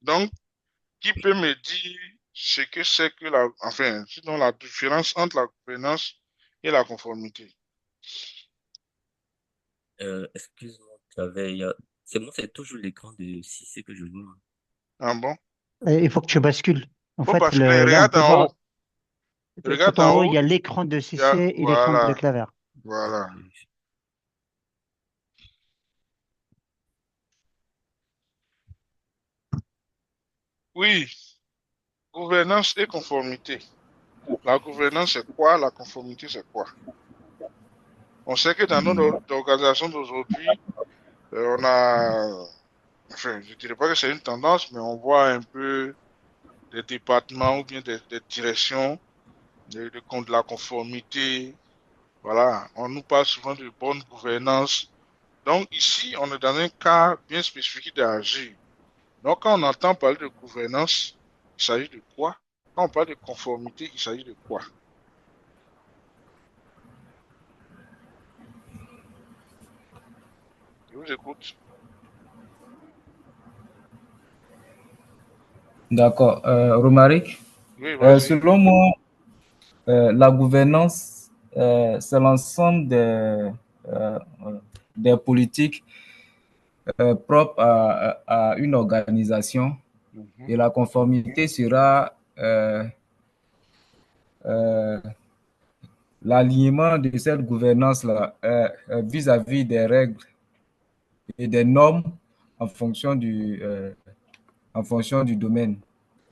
Donc, qui peut me dire ce que c'est que enfin, sinon la différence entre la gouvernance et la conformité? Excuse-moi, c'est moi, c'est toujours l'écran de 6 que je vois. Ah bon? Euh, Il faut que tu bascules. En Faut fait, basculer, là, on regarde peut en haut. voir Regarde tout en en haut, il haut, y a l'écran de il y a, CC et l'écran de voilà, clavier. voilà. Oui, gouvernance et conformité. La gouvernance, c'est quoi? La conformité, c'est quoi? On sait que dans Hmm. notre organisation d'aujourd'hui, on a, enfin, je dirais pas que c'est une tendance, mais on voit un peu des départements ou bien des directions de la conformité. Voilà, on nous parle souvent de bonne gouvernance. Donc ici, on est dans un cas bien spécifique d'agir. Donc quand on entend parler de gouvernance, il s'agit de quoi? Quand on parle de conformité, il s'agit de quoi? Je vous écoute. D'accord. Romaric, Oui, vas-y. selon moi, la gouvernance, c'est l'ensemble euh, des politiques propres à une organisation Mhm. et la conformité sera euh, l'alignement de cette gouvernance-là vis-à-vis des règles et des normes en fonction en fonction du domaine.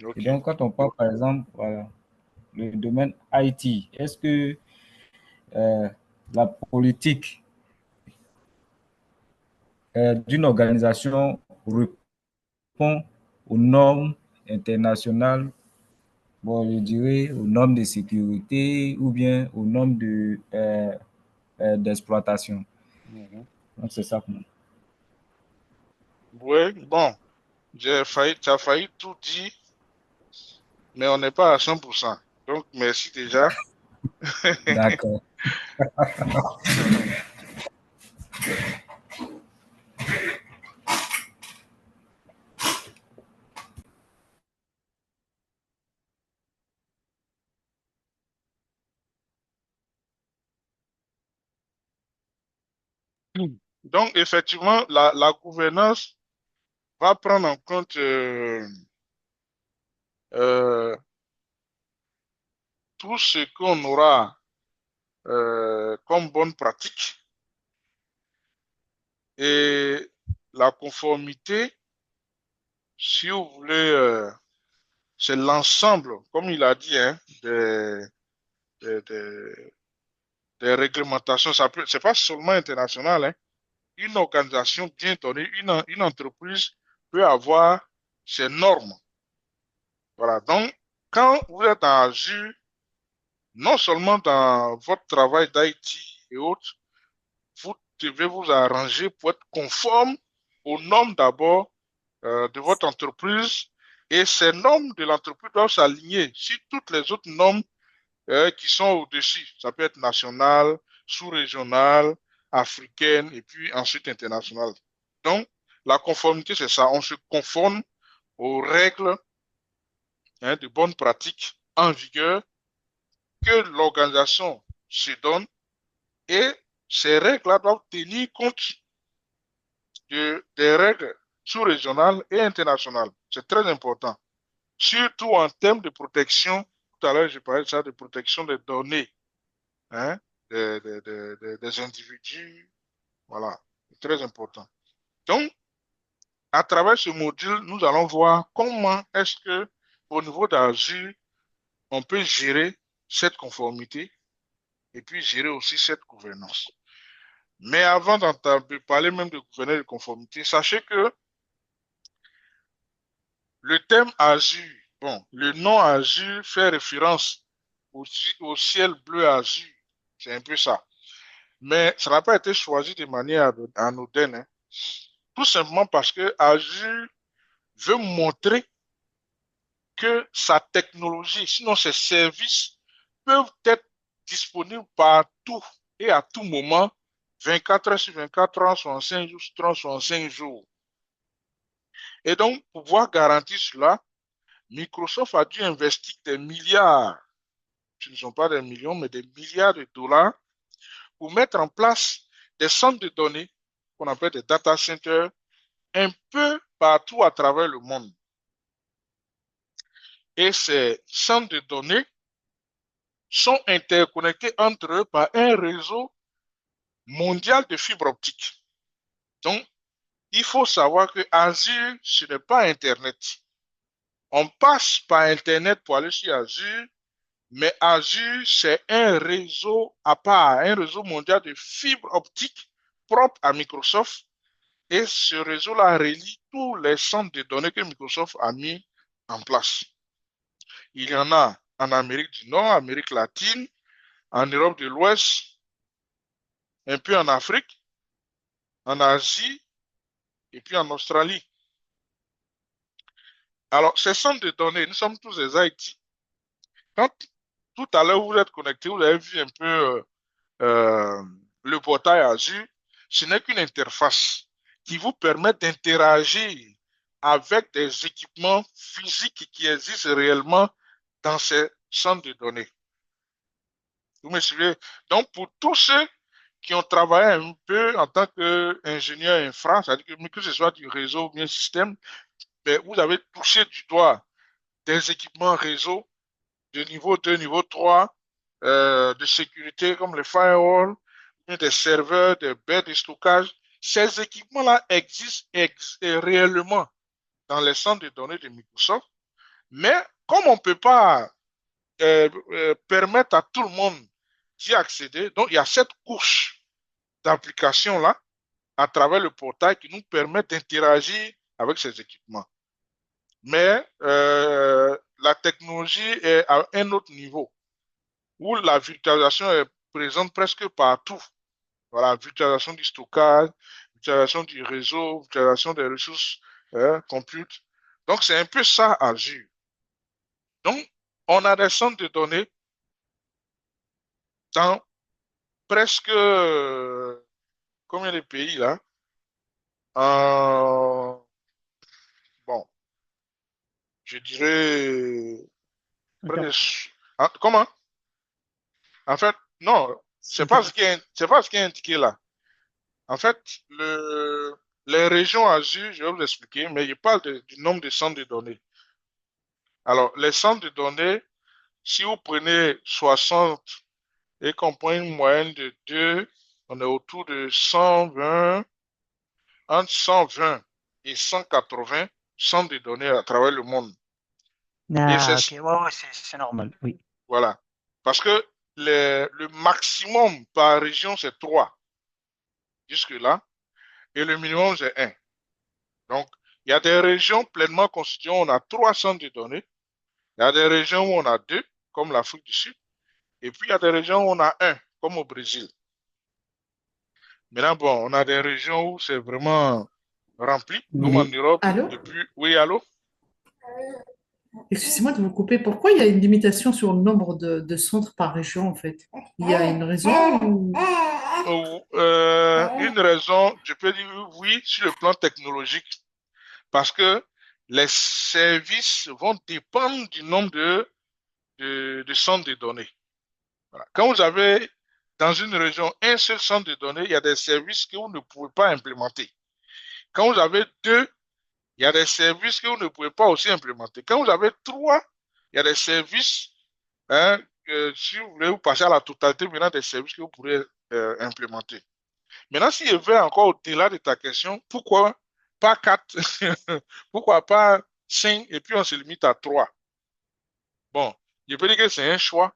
Et Ok. donc, quand on parle, par exemple, voilà, le domaine IT, est-ce que euh, la politique d'une organisation répond aux normes internationales, bon, je dirais aux normes de sécurité ou bien aux normes d'exploitation. Mhm. Donc, c'est ça pour moi. Oui, bon, tu as failli tout dire, mais on n'est pas à 100%. Donc, merci déjà. D'accord. Donc, effectivement, la gouvernance va prendre en compte euh, tout ce qu'on aura comme bonne pratique et la conformité, si vous voulez, c'est l'ensemble, comme il a dit, hein, des, des- des réglementations. C'est pas seulement international, hein. Une organisation bien donnée, une entreprise peut avoir ses normes. Voilà. Donc, quand vous êtes en Azure, non seulement dans votre travail d'IT et autres, vous devez vous arranger pour être conforme aux normes d'abord de votre entreprise et ces normes de l'entreprise doivent s'aligner sur toutes les autres normes qui sont au-dessus. Ça peut être national, sous-régional, africaine et puis ensuite international. Donc, la conformité, c'est ça. On se conforme aux règles de bonne pratique en vigueur que l'organisation se donne et ces règles-là doivent tenir compte des règles sous-régionales et internationales. C'est très important. Surtout en termes de protection. Tout à l'heure, je parlais de ça, de protection des données, hein, des individus. Voilà, c'est très important. Donc, à travers ce module, nous allons voir comment est-ce que, au niveau d'Azure, on peut gérer cette conformité et puis gérer aussi cette gouvernance. Mais avant de parler même de gouvernance et de conformité, sachez que le thème Azure, bon, le nom Azure fait référence au ciel bleu azur. C'est un peu ça. Mais ça n'a pas été choisi de manière anodine, hein. Tout simplement parce que Azure veut montrer que sa technologie, sinon ses services, peuvent être disponibles partout et à tout moment, 24 heures sur 24, 365 jours sur 365 jours. Et donc, pour pouvoir garantir cela, Microsoft a dû investir des milliards, ce ne sont pas des millions, mais des milliards de dollars pour mettre en place des centres de données qu'on appelle des data centers un peu partout à travers le monde. Et ces centres de données sont interconnectés entre eux par un réseau mondial de fibres optiques. Donc, il faut savoir que Azure, ce n'est pas Internet. On passe par Internet pour aller sur Azure, mais Azure, c'est un réseau à part, un réseau mondial de fibres optiques propre à Microsoft. Et ce réseau-là relie tous les centres de données que Microsoft a mis en place. Il y en a en Amérique du Nord, Amérique latine, en Europe de l'Ouest, un peu en Afrique, en Asie et puis en Australie. Alors, ces centres de données, nous sommes tous des IT. Quand tout à l'heure vous êtes connectés, vous avez vu un peu euh, le portail Azure, ce n'est qu'une interface qui vous permet d'interagir avec des équipements physiques qui existent réellement dans ces centres de données. Vous me suivez? Donc, pour tous ceux qui ont travaillé un peu en tant qu'ingénieur infra, c'est-à-dire que ce soit du réseau ou bien système, ben, vous avez touché du doigt des équipements réseau de niveau 2, niveau 3, de sécurité comme les firewalls, des serveurs, des baies de stockage. Ces équipements-là existent réellement dans les centres de données de Microsoft, mais comme on ne peut pas permettre à tout le monde d'y accéder, donc il y a cette couche d'applications-là à travers le portail qui nous permet d'interagir avec ces équipements. Mais la technologie est à un autre niveau, où la virtualisation est présente presque partout. Voilà, virtualisation du stockage, virtualisation du réseau, virtualisation des ressources compute. Donc, c'est un peu ça, Azure. Donc, on a des centres de données dans presque combien de pays là? Euh, bon, je dirais près de... Attends, Ah, comment? En fait, non, attends. c'est pas ce qui est indiqué là. En fait, les régions Azure, je vais vous expliquer, mais je parle du nombre de centres de données. Alors, les centres de données, si vous prenez 60 et qu'on prend une moyenne de 2, on est autour de 120, entre 120 et 180 centres de données à travers le monde. Et c'est, Ah, ok, ouais, ouais, c'est normal, oui. voilà. Parce que le maximum par région, c'est 3 jusque-là, et le minimum, c'est 1. Donc, il y a des régions pleinement constituées, où on a 3 centres de données. Il y a des régions où on a 2, comme l'Afrique du Sud. Et puis, il y a des régions où on a 1, comme au Brésil. Maintenant, bon, on a des régions où c'est vraiment rempli, comme en Mais Europe. Allô? Et puis, oui, allô? Excusez-moi de vous couper. Pourquoi il y a une limitation sur le nombre de centres par région, en fait? Il y a une raison ou... Une raison, je peux dire oui, sur le plan technologique, parce que les services vont dépendre du nombre de centres de données. Voilà. Quand vous avez dans une région un seul centre de données, il y a des services que vous ne pouvez pas implémenter. Quand vous avez 2, il y a des services que vous ne pouvez pas aussi implémenter. Quand vous avez 3, il y a des services, hein, si vous voulez, vous passez à la totalité maintenant des services que vous pourrez implémenter. Maintenant, si je vais encore au-delà de ta question, pourquoi pas 4, pourquoi pas 5 et puis on se limite à 3? Bon, je peux dire que c'est un choix,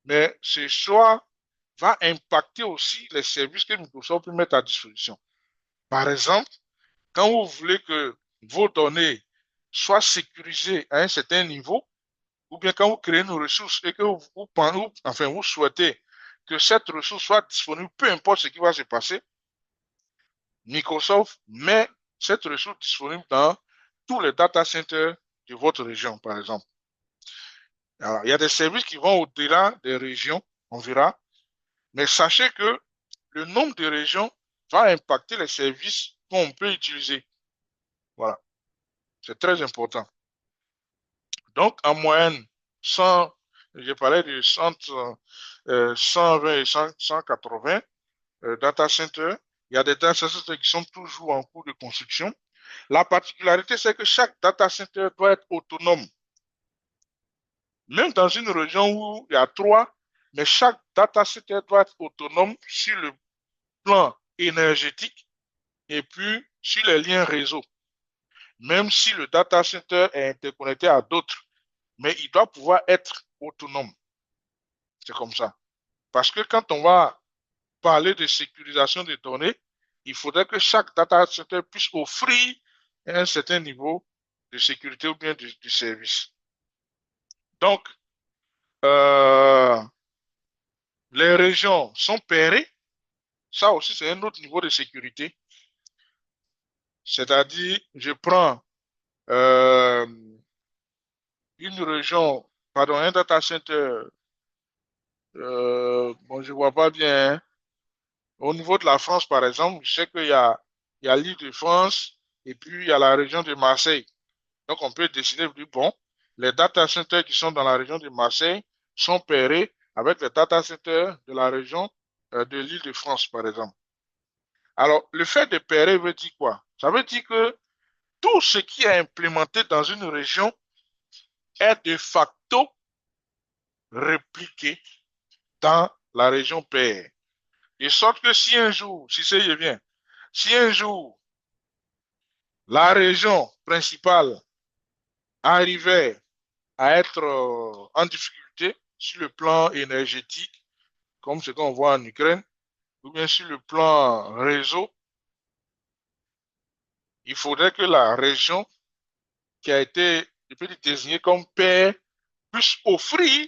mais ce choix va impacter aussi les services que Microsoft peut mettre à disposition. Par exemple, quand vous voulez que vos données soient sécurisées à un certain niveau, ou bien quand vous créez une ressource et que vous souhaitez que cette ressource soit disponible, peu importe ce qui va se passer, Microsoft met cette ressource disponible dans tous les data centers de votre région, par exemple. Alors, il y a des services qui vont au-delà des régions, on verra, mais sachez que le nombre de régions va impacter les services qu'on peut utiliser. Voilà. C'est très important. Donc, en moyenne, 100, j'ai parlé de 120 et 180 data centers. Il y a des data centers qui sont toujours en cours de construction. La particularité, c'est que chaque data center doit être autonome. Même dans une région où il y a trois, mais chaque data center doit être autonome sur le plan énergétique et puis sur les liens réseau. Même si le data center est interconnecté à d'autres, mais il doit pouvoir être autonome. C'est comme ça. Parce que quand on va parler de sécurisation des données, il faudrait que chaque data center puisse offrir un certain niveau de sécurité ou bien du service. Donc, euh, les régions sont pairées. Ça aussi, c'est un autre niveau de sécurité. C'est-à-dire, je prends une région, pardon, un data center, bon, je vois pas bien, hein. Au niveau de la France, par exemple, je sais qu'il y a l'île de France et puis il y a la région de Marseille. Donc, on peut décider de dire, bon, les data centers qui sont dans la région de Marseille sont pairés avec les data centers de la région de l'île de France, par exemple. Alors, le fait de pairer veut dire quoi? Ça veut dire que tout ce qui est implémenté dans une région est de facto répliqué dans la région paire. De sorte que si un jour, si c'est bien, si un jour la région principale arrivait à être en difficulté sur le plan énergétique, comme ce qu'on voit en Ukraine, ou bien sur le plan réseau, il faudrait que la région qui a été, je peux dire, désignée comme pair puisse offrir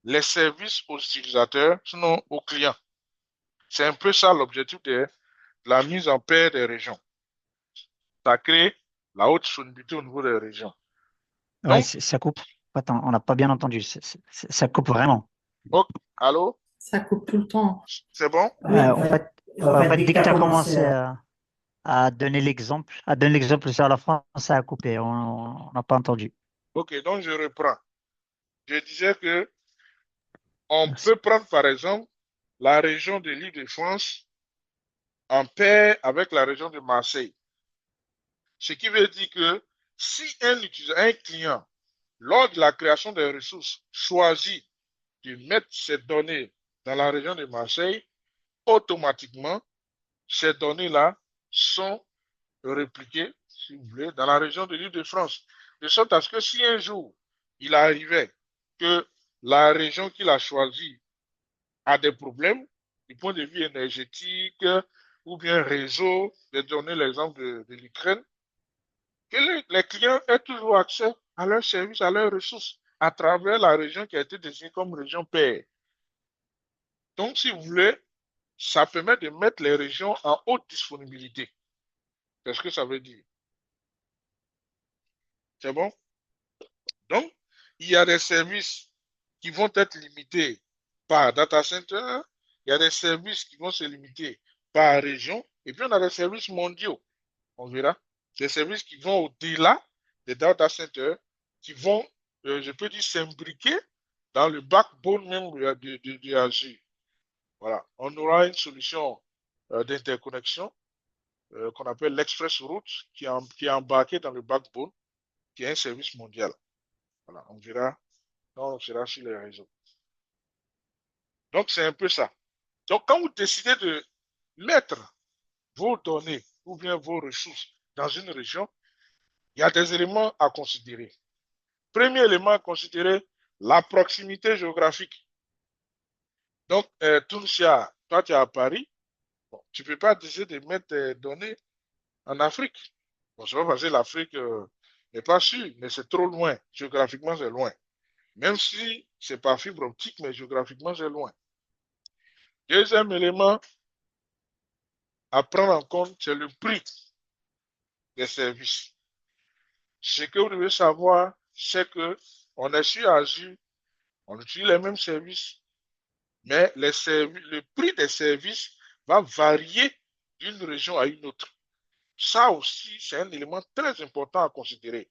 les services aux utilisateurs, sinon aux clients. C'est un peu ça l'objectif de la mise en paix des régions. Ça crée la haute disponibilité au niveau des régions. Ouais, Donc, ça coupe. Attends, on n'a pas bien entendu. Ça coupe vraiment. oh, allô, Ça coupe tout le temps. c'est bon? Oui. En fait, dès que tu as commencé à donner l'exemple, sur la France, ça a coupé. On n'a pas entendu. Ok, donc je reprends. Je disais que on Merci. peut prendre par exemple la région de l'Île-de-France en pair avec la région de Marseille. Ce qui veut dire que si un client, lors de la création des ressources, choisit de mettre ces données dans la région de Marseille, automatiquement, ces données-là sont répliquées, si vous voulez, dans la région de l'Île-de-France. De sorte à ce que si un jour, il arrivait que la région qu'il a choisie a des problèmes du point de vue énergétique ou bien réseau, de donner l'exemple de l'Ukraine, que les clients aient toujours accès à leurs services, à leurs ressources, à travers la région qui a été désignée comme région paire. Donc, si vous voulez, ça permet de mettre les régions en haute disponibilité. C'est ce que ça veut dire. C'est bon? Donc, il y a des services qui vont être limités par data center, il y a des services qui vont se limiter par région, et puis on a des services mondiaux. On verra. Des services qui vont au-delà des data centers, qui vont, je peux dire, s'imbriquer dans le backbone même de Azure. Voilà. On aura une solution d'interconnexion qu'on appelle l'Express Route qui est embarquée dans le backbone, qui est un service mondial. Voilà. On verra quand on sera sur les réseaux. Donc, c'est un peu ça. Donc, quand vous décidez de mettre vos données ou bien vos ressources dans une région, il y a des éléments à considérer. Premier élément à considérer, la proximité géographique. Donc, Tunisia, toi, tu es à Paris. Bon, tu ne peux pas décider de mettre tes données en Afrique. Bon, c'est pas facile, l'Afrique n'est pas sûre, mais c'est trop loin. Géographiquement, c'est loin. Même si c'est pas fibre optique, mais géographiquement, c'est loin. Deuxième élément à prendre en compte, c'est le prix des services. Ce que vous devez savoir, c'est que on est sur Azure, on utilise les mêmes services, mais le prix des services va varier d'une région à une autre. Ça aussi, c'est un élément très important à considérer.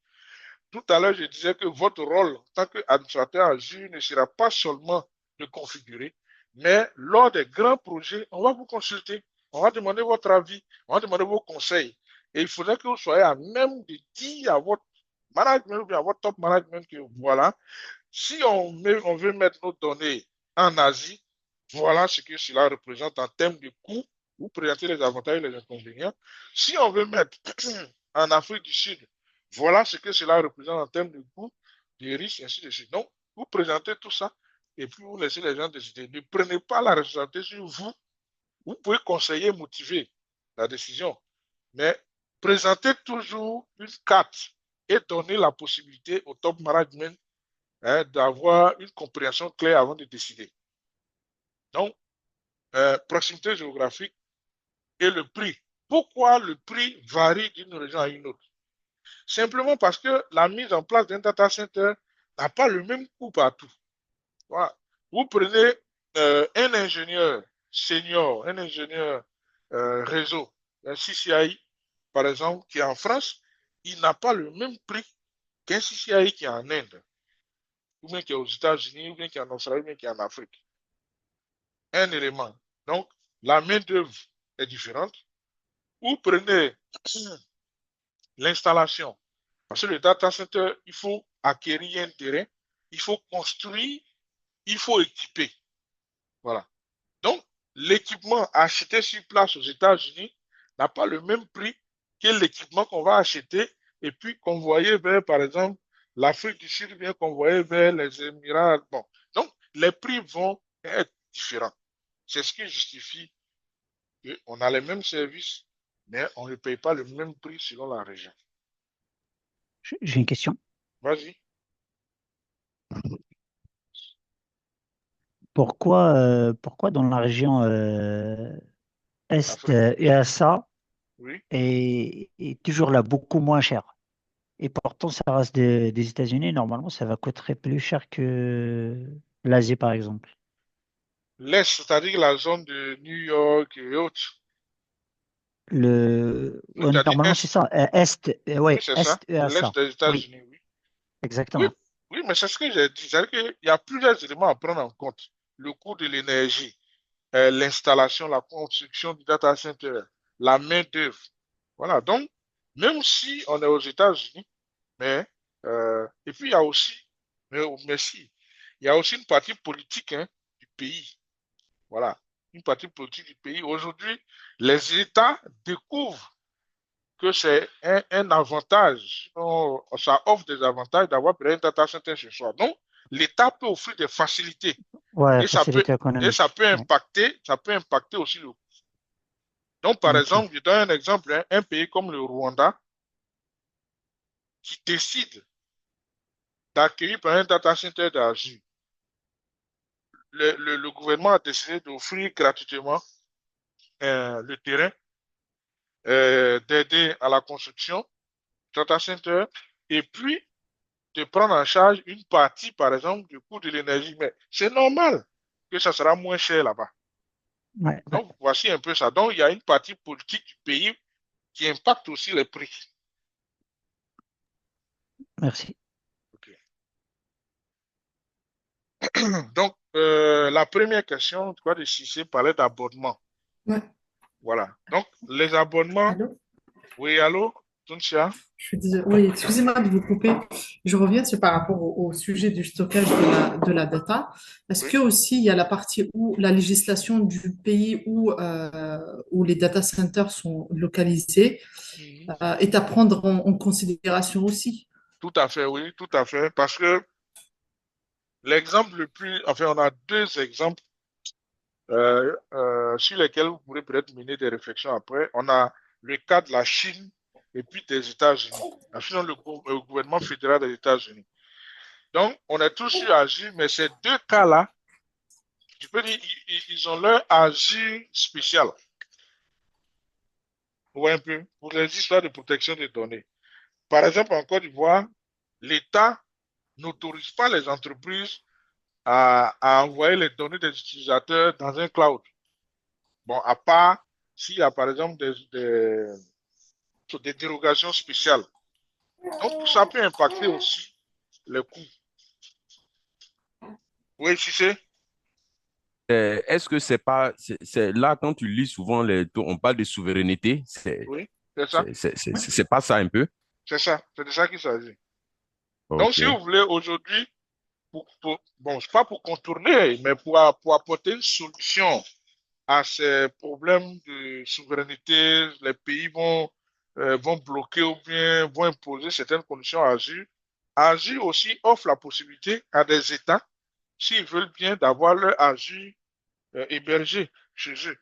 Tout à l'heure, je disais que votre rôle en tant qu'administrateur Azure ne sera pas seulement de configurer, mais lors des grands projets, on va vous consulter, on va demander votre avis, on va demander vos conseils. Et il faudrait que vous soyez à même de dire à votre management ou bien à votre top management que voilà, si on veut mettre nos données en Asie, voilà ce que cela représente en termes de coûts. Vous présentez les avantages et les inconvénients. Si on veut mettre en Afrique du Sud, voilà ce que cela représente en termes de coûts, de risques, ainsi de suite. Donc, vous présentez tout ça et puis vous laissez les gens décider. Ne prenez pas la responsabilité sur vous. Vous pouvez conseiller, motiver la décision, mais présentez toujours une carte et donnez la possibilité au top management, hein, d'avoir une compréhension claire avant de décider. Donc, proximité géographique et le prix. Pourquoi le prix varie d'une région à une autre? Simplement parce que la mise en place d'un data center n'a pas le même coût partout. Voilà. Vous prenez un ingénieur senior, un ingénieur réseau, un CCI, par exemple, qui est en France, il n'a pas le même prix qu'un CCI qui est en Inde, ou bien qui est aux États-Unis, ou bien qui est en Australie, ou bien qui est en Afrique. Un élément. Donc, la main-d'œuvre est différente. Vous prenez l'installation. Parce que le data center, il faut acquérir un terrain, il faut construire, il faut équiper. Voilà. Donc, l'équipement acheté sur place aux États-Unis n'a pas le même prix que l'équipement qu'on va acheter et puis convoyer vers, par exemple, l'Afrique du Sud, bien convoyer vers les Émirats. Bon. Donc, les prix vont être différents. C'est ce qui justifie qu'on a les mêmes services, mais on ne paye pas le même prix selon la région. J'ai une question. Vas-y. Pourquoi dans la région Est, Afrique. EASA Oui. est toujours là beaucoup moins cher? Et pourtant, ça reste des États-Unis. Normalement, ça va coûter plus cher que l'Asie, par exemple. L'Est, c'est-à-dire la zone de New York et autres. Oui, Ouais, tu as dit normalement, c'est Est. ça. Est, Oui, ouais, c'est ça. Est, L'Est EASA. des Oui, États-Unis, oui. Oui, exactement. oui, mais c'est ce que j'ai dit. C'est-à-dire qu'il y a plusieurs éléments à prendre en compte. Le coût de l'énergie, l'installation, la construction du data center, la main-d'œuvre. Voilà. Donc, même si on est aux États-Unis, mais, et puis il y a aussi, mais si, il y a aussi une partie politique, hein, du pays. Voilà. Une partie politique du pays. Aujourd'hui, les États découvrent que c'est un avantage, ça offre des avantages d'avoir un data center chez soi. Donc, l'État peut offrir des facilités Ouais, et ça peut, facilité et économique. Ouais. ça peut impacter aussi le coût. Donc, par Ok. exemple, je donne un exemple, hein, un pays comme le Rwanda qui décide d'accueillir par un data center d'Azure. Le gouvernement a décidé d'offrir gratuitement le terrain, d'aider à la construction du data center et puis de prendre en charge une partie, par exemple, du coût de l'énergie. Mais c'est normal que ça sera moins cher là-bas. Ouais, ouais. Donc, voici un peu ça. Donc, il y a une partie politique du pays qui impacte aussi les prix. Merci. Ok. Donc, la première question, tu vois, de Cissé parlait d'abonnement. Ouais. Voilà. Donc, les abonnements, Allô? oui, allô, Tunisia? Je suis désolée. Oui, excusez-moi de vous couper. Je reviens sur par rapport au sujet du stockage de la data. Est-ce Oui. que aussi il y a la partie où la législation du pays où les data centers sont localisés Mhm. est à prendre en considération aussi? Tout à fait, oui, tout à fait. Parce que l'exemple le plus, enfin, on a deux exemples sur lesquels vous pourrez peut-être mener des réflexions après. On a le cas de la Chine et puis des États-Unis. La Chine, le gouvernement fédéral des États-Unis. Donc, on est tous sur Agir, mais ces deux cas-là, tu peux dire, ils ont leur Agir spécial. Vous voyez un peu, pour les histoires de protection des données. Par exemple, en Côte d'Ivoire, l'État n'autorise pas les entreprises à envoyer les données des utilisateurs dans un cloud. Bon, à part s'il y a par exemple des dérogations spéciales. Donc, ça peut impacter aussi les coûts. Oui, si c'est. Est-ce que c'est pas, c'est là quand tu lis souvent on parle de souveraineté, Oui, c'est ça. c'est pas ça un peu? C'est ça. C'est de ça qu'il s'agit. Donc, si vous Ok. voulez aujourd'hui, bon, c'est pas pour contourner, mais pour apporter une solution à ces problèmes de souveraineté, les pays vont bloquer ou bien vont imposer certaines conditions à Azure. Azure aussi offre la possibilité à des États, s'ils veulent bien, d'avoir leur Azure hébergé chez eux.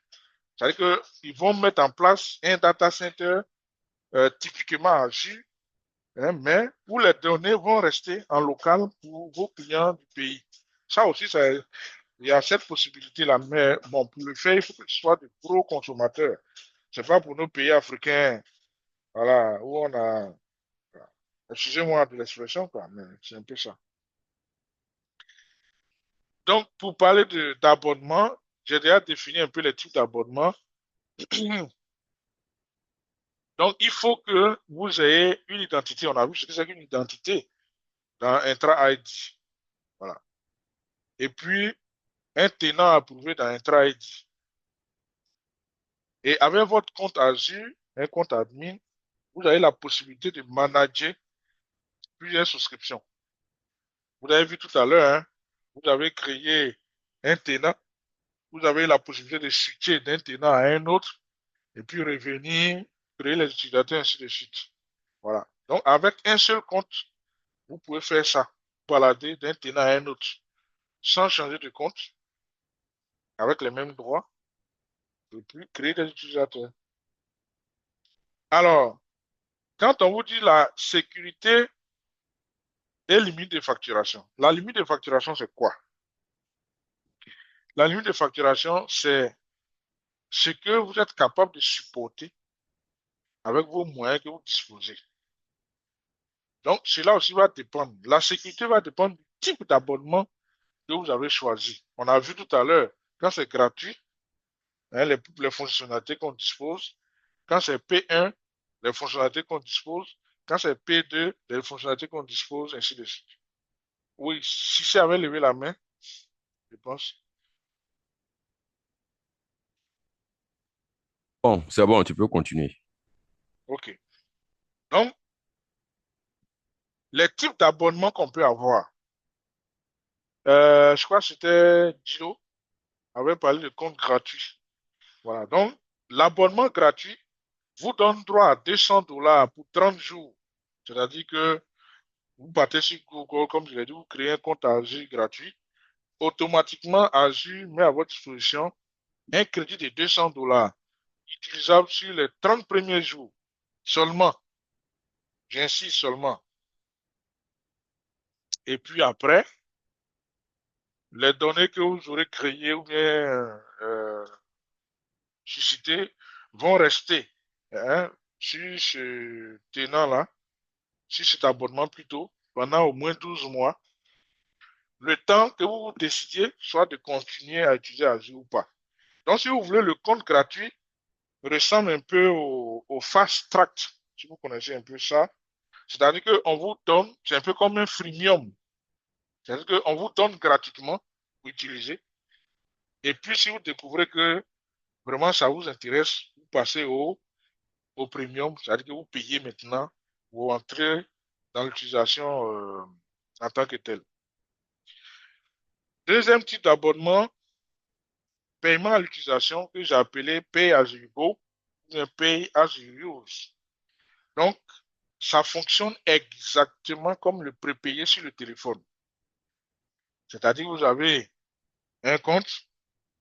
C'est-à-dire qu'ils vont mettre en place un data center typiquement Azure, hein, mais où les données vont rester en local pour vos clients du pays. Ça aussi, il y a cette possibilité-là, mais bon, pour le faire, il faut que ce soit de gros consommateurs. C'est pas pour nos pays africains, voilà, où on a, excusez-moi de l'expression, quoi, mais c'est un peu ça. Donc, pour parler d'abonnement, j'ai déjà défini un peu les types d'abonnement. Donc, il faut que vous ayez une identité. On a vu ce que c'est qu'une identité dans Intra ID. Voilà. Et puis, un tenant approuvé dans Intra ID. Et avec votre compte Azure, un compte admin, vous avez la possibilité de manager plusieurs souscriptions. Vous avez vu tout à l'heure, hein, vous avez créé un tenant, vous avez la possibilité de switcher d'un tenant à un autre et puis revenir, créer les utilisateurs, ainsi de suite. Voilà. Donc, avec un seul compte, vous pouvez faire ça, balader d'un tenant à un autre, sans changer de compte, avec les mêmes droits, et puis créer des utilisateurs. Alors, quand on vous dit la sécurité et limite de facturation, la limite de facturation, c'est quoi? La limite de facturation, c'est ce que vous êtes capable de supporter avec vos moyens que vous disposez. Donc, cela aussi va dépendre. La sécurité va dépendre du type d'abonnement que vous avez choisi. On a vu tout à l'heure, quand c'est gratuit, hein, les fonctionnalités qu'on dispose. Quand c'est P1, les fonctionnalités qu'on dispose. Quand c'est P2, les fonctionnalités qu'on dispose, ainsi de suite. Oui, si c'est avait levé la main, je pense. Bon, c'est bon, tu peux continuer. OK. Donc, les types d'abonnements qu'on peut avoir. Je crois que c'était Gino avait parlé de compte gratuit. Voilà. Donc, l'abonnement gratuit vous donne droit à 200 $ pour 30 jours. C'est-à-dire que vous partez sur Google, comme je l'ai dit, vous créez un compte Azure gratuit. Automatiquement, Azure met à votre disposition un crédit de 200 $ utilisable sur les 30 premiers jours seulement. J'insiste seulement. Et puis après, les données que vous aurez créées ou bien suscitées vont rester, hein, sur ce tenant-là, sur cet abonnement plutôt, pendant au moins 12 mois, le temps que vous décidiez soit de continuer à utiliser Azure ou pas. Donc, si vous voulez, le compte gratuit ressemble un peu au Fast Track, si vous connaissez un peu ça. C'est-à-dire qu'on vous donne, c'est un peu comme un freemium. C'est-à-dire qu'on vous donne gratuitement pour utiliser. Et puis, si vous découvrez que vraiment ça vous intéresse, vous passez au premium, c'est-à-dire que vous payez maintenant, vous entrez dans l'utilisation en tant que tel. Deuxième type d'abonnement, paiement à l'utilisation que j'ai appelé Pay as you go ou bien Pay as you use. Donc, ça fonctionne exactement comme le prépayé sur le téléphone. C'est-à-dire que vous avez un compte,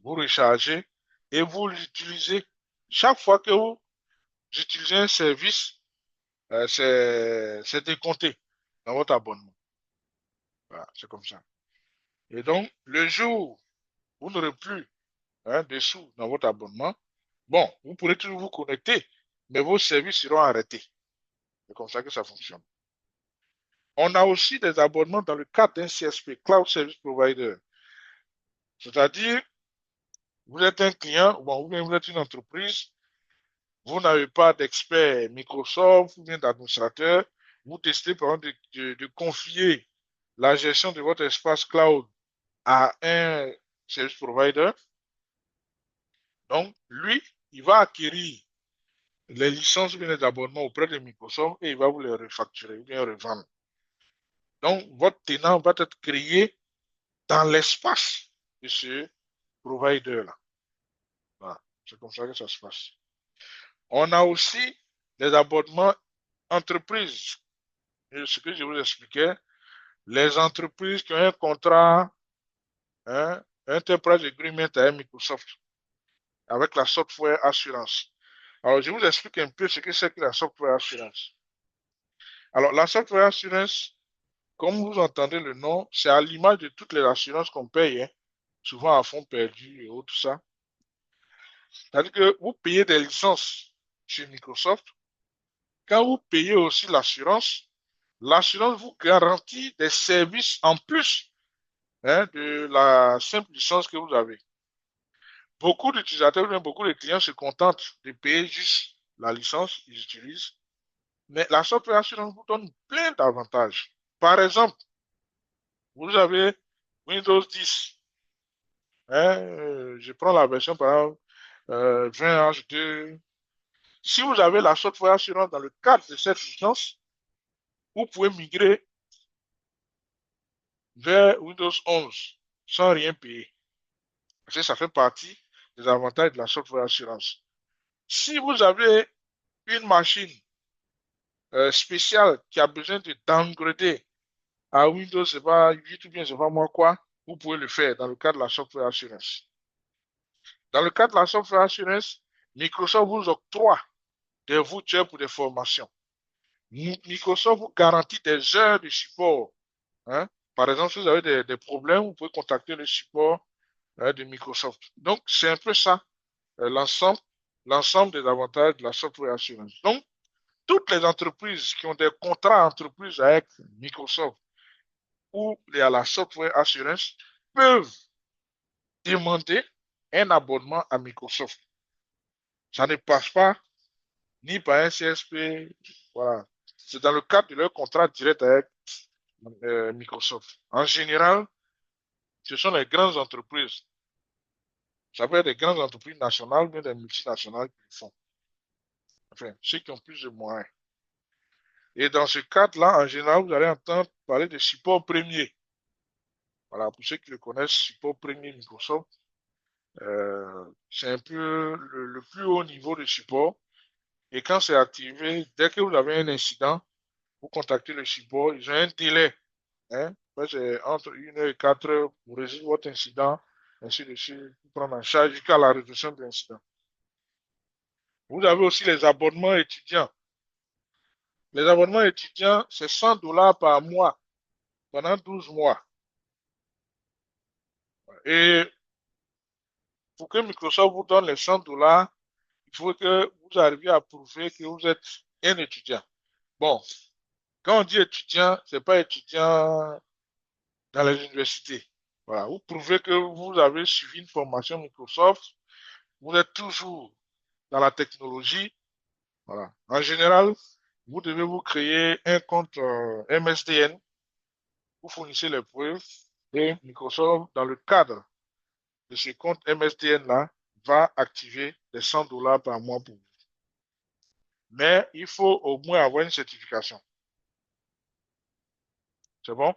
vous rechargez et vous l'utilisez. Chaque fois que vous utilisez un service, c'est décompté dans votre abonnement. Voilà, c'est comme ça. Et donc, le jour où vous n'aurez plus, hein, de sous dans votre abonnement, bon, vous pourrez toujours vous connecter, mais vos services seront arrêtés. C'est comme ça que ça fonctionne. On a aussi des abonnements dans le cadre d'un CSP, Cloud Service Provider. C'est-à-dire, vous êtes un client, bon, ou bien vous êtes une entreprise, vous n'avez pas d'expert Microsoft ou bien d'administrateur, vous décidez par exemple de confier la gestion de votre espace cloud à un service provider. Donc, lui, il va acquérir les licences ou bien les abonnements auprès de Microsoft et il va vous les refacturer ou bien revendre. Donc, votre tenant va être créé dans l'espace de ce provider-là. Voilà. C'est comme ça que ça se passe. On a aussi les abonnements entreprises. Et ce que je vous expliquais, les entreprises qui ont un contrat, hein, Enterprise Agreement avec Microsoft, avec la software assurance. Alors, je vous explique un peu ce que c'est que la software assurance. Alors, la software assurance, comme vous entendez le nom, c'est à l'image de toutes les assurances qu'on paye, hein, souvent à fond perdu et tout ça. C'est-à-dire que vous payez des licences chez Microsoft. Quand vous payez aussi l'assurance, l'assurance vous garantit des services en plus, hein, de la simple licence que vous avez. Beaucoup d'utilisateurs, bien beaucoup de clients se contentent de payer juste la licence qu'ils utilisent. Mais la software assurance vous donne plein d'avantages. Par exemple, vous avez Windows 10. Hein, je prends la version par exemple 20H2. Si vous avez la software assurance dans le cadre de cette licence, vous pouvez migrer vers Windows 11 sans rien payer. Parce que ça fait partie des avantages de la software assurance. Si vous avez une machine spéciale qui a besoin de downgrader à Windows, c'est pas 8 ou bien c'est pas moi quoi, vous pouvez le faire dans le cadre de la software assurance. Dans le cadre de la software assurance, Microsoft vous octroie des vouchers pour des formations. Microsoft vous garantit des heures de support. Hein. Par exemple, si vous avez des problèmes, vous pouvez contacter le support, hein, de Microsoft. Donc, c'est un peu ça, l'ensemble des avantages de la software assurance. Donc, toutes les entreprises qui ont des contrats d'entreprise avec Microsoft ou à la software assurance peuvent demander un abonnement à Microsoft. Ça ne passe pas ni par un CSP. Voilà. C'est dans le cadre de leur contrat direct avec Microsoft. En général, ce sont les grandes entreprises. Ça peut être des grandes entreprises nationales, mais des multinationales qui le font. Enfin, ceux qui ont plus de moyens. Et dans ce cadre-là, en général, vous allez entendre parler de support premier. Voilà, pour ceux qui le connaissent, support premier Microsoft, c'est un peu le plus haut niveau de support. Et quand c'est activé, dès que vous avez un incident, vous contactez le support. Ils ont un délai, hein. C'est entre 1 heure et 4 heures pour résoudre votre incident, ainsi de suite, pour prendre en charge jusqu'à la résolution de l'incident. Vous avez aussi les abonnements étudiants. Les abonnements étudiants, c'est 100 dollars par mois pendant 12 mois. Et pour que Microsoft vous donne les 100 dollars, il faut que vous arriviez à prouver que vous êtes un étudiant. Bon, quand on dit étudiant, c'est pas étudiant dans les universités. Voilà, vous prouvez que vous avez suivi une formation Microsoft, vous êtes toujours dans la technologie. Voilà. En général, vous devez vous créer un compte MSDN, vous fournissez les preuves et Microsoft, dans le cadre de ce compte MSDN-là, va activer les 100 dollars par mois pour vous. Mais il faut au moins avoir une certification. C'est bon?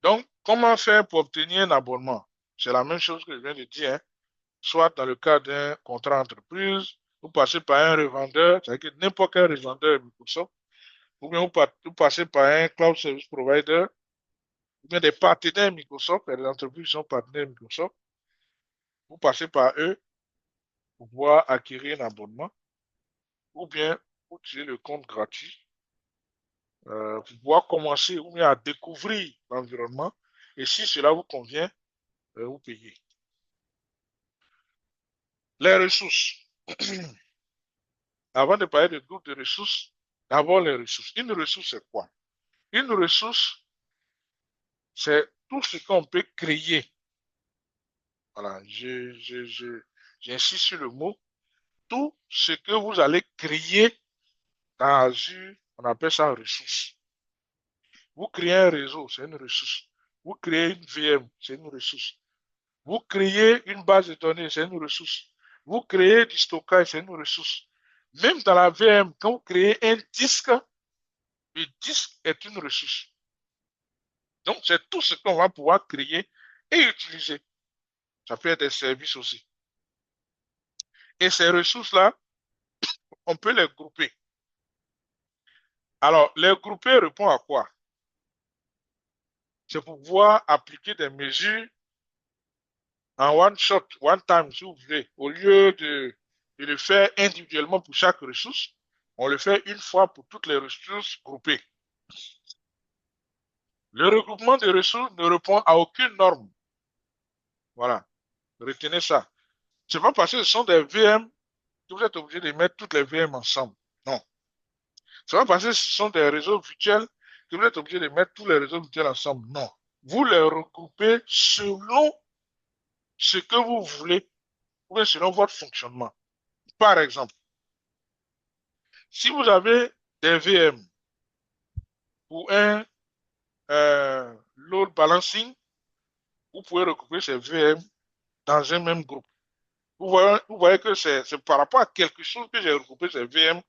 Donc, comment faire pour obtenir un abonnement? C'est la même chose que je viens de dire, hein. Soit dans le cadre d'un contrat d'entreprise, vous passez par un revendeur, c'est-à-dire que n'importe quel revendeur Microsoft, ou bien vous passez par un cloud service provider, ou bien des partenaires Microsoft, il y a des entreprises qui sont partenaires Microsoft, vous passez par eux pour pouvoir acquérir un abonnement, ou bien vous utilisez le compte gratuit pour pouvoir commencer ou bien à découvrir l'environnement, et si cela vous convient, vous payez. Les ressources. Avant de parler de groupe de ressources, d'abord les ressources. Une ressource, c'est quoi? Une ressource, c'est tout ce qu'on peut créer. Voilà, j'insiste sur le mot, tout ce que vous allez créer dans Azure, on appelle ça ressource. Vous créez un réseau, c'est une ressource. Vous créez une VM, c'est une ressource. Vous créez une base de données, c'est une ressource. Vous créez du stockage, c'est une ressource. Même dans la VM, quand vous créez un disque, le disque est une ressource. Donc, c'est tout ce qu'on va pouvoir créer et utiliser. Ça peut être des services aussi. Et ces ressources-là, on peut les grouper. Alors, les grouper répond à quoi? C'est pour pouvoir appliquer des mesures en one shot, one time, si vous voulez. Au lieu de le faire individuellement pour chaque ressource, on le fait une fois pour toutes les ressources groupées. Le regroupement des ressources ne répond à aucune norme. Voilà. Retenez ça. C'est pas parce que ce sont des VM que vous êtes obligé de mettre toutes les VM ensemble. Non. C'est pas parce que ce sont des réseaux virtuels que vous êtes obligé de mettre tous les réseaux virtuels ensemble. Non. Vous les regroupez selon ce que vous voulez ou bien selon votre fonctionnement. Par exemple, si vous avez des VM pour un load balancing, vous pouvez regrouper ces VM dans un même groupe. Vous voyez que c'est par rapport à quelque chose que j'ai regroupé ces VM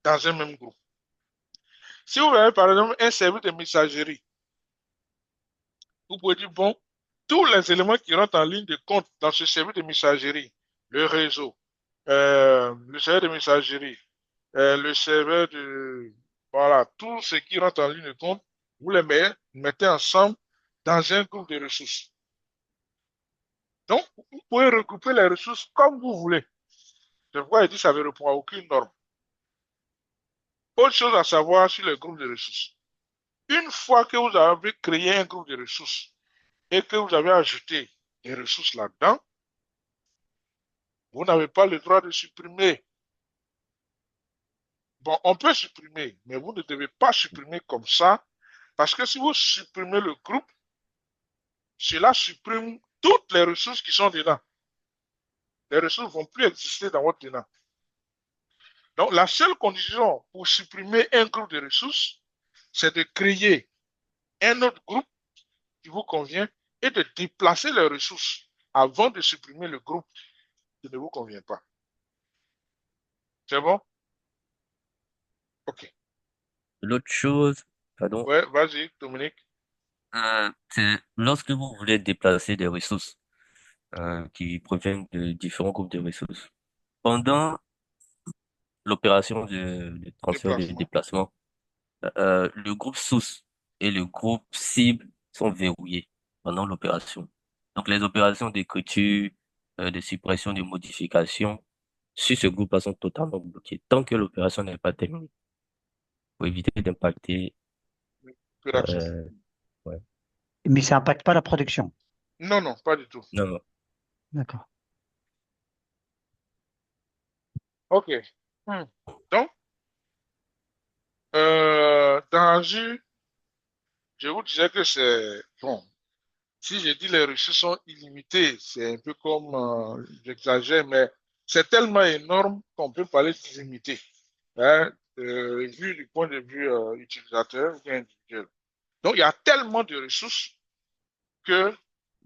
dans un même groupe. Si vous avez par exemple un service de messagerie, vous pouvez dire, bon, tous les éléments qui rentrent en ligne de compte dans ce service de messagerie, le réseau, le serveur de messagerie, le serveur de... Voilà, tout ce qui rentre en ligne de compte, vous les mettez ensemble dans un groupe de ressources. Donc, vous pouvez regrouper les ressources comme vous voulez. C'est pourquoi il dit que ça ne répond à aucune norme. Autre chose à savoir sur les groupes de ressources. Une fois que vous avez créé un groupe de ressources et que vous avez ajouté des ressources là-dedans, vous n'avez pas le droit de supprimer. Bon, on peut supprimer, mais vous ne devez pas supprimer comme ça, parce que si vous supprimez le groupe, cela supprime toutes les ressources qui sont dedans. Les ressources ne vont plus exister dans votre tenant. Donc, la seule condition pour supprimer un groupe de ressources, c'est de créer un autre groupe qui vous convient et de déplacer les ressources avant de supprimer le groupe qui ne vous convient pas. C'est bon? OK. L'autre chose, pardon, Ouais, vas-y, Dominique. c'est lorsque vous voulez déplacer des ressources qui proviennent de différents groupes de ressources. Pendant l'opération de transfert de Déplacement. déplacement, le groupe source et le groupe cible sont verrouillés pendant l'opération. Donc les opérations d'écriture, de suppression, de modification sur ce groupe-là sont totalement bloquées tant que l'opération n'est pas terminée pour éviter d'impacter. Opération. Euh, ouais. Mais ça n'impacte pas la production. Non, non, pas du tout. Non, non. D'accord. OK. Hmm. Donc, dans Azure, je vous disais que c'est bon. Si je dis les ressources sont illimitées, c'est un peu comme, j'exagère, mais c'est tellement énorme qu'on peut parler d'illimité, hein, vu du point de vue utilisateur ou bien individuel. Donc, il y a tellement de ressources que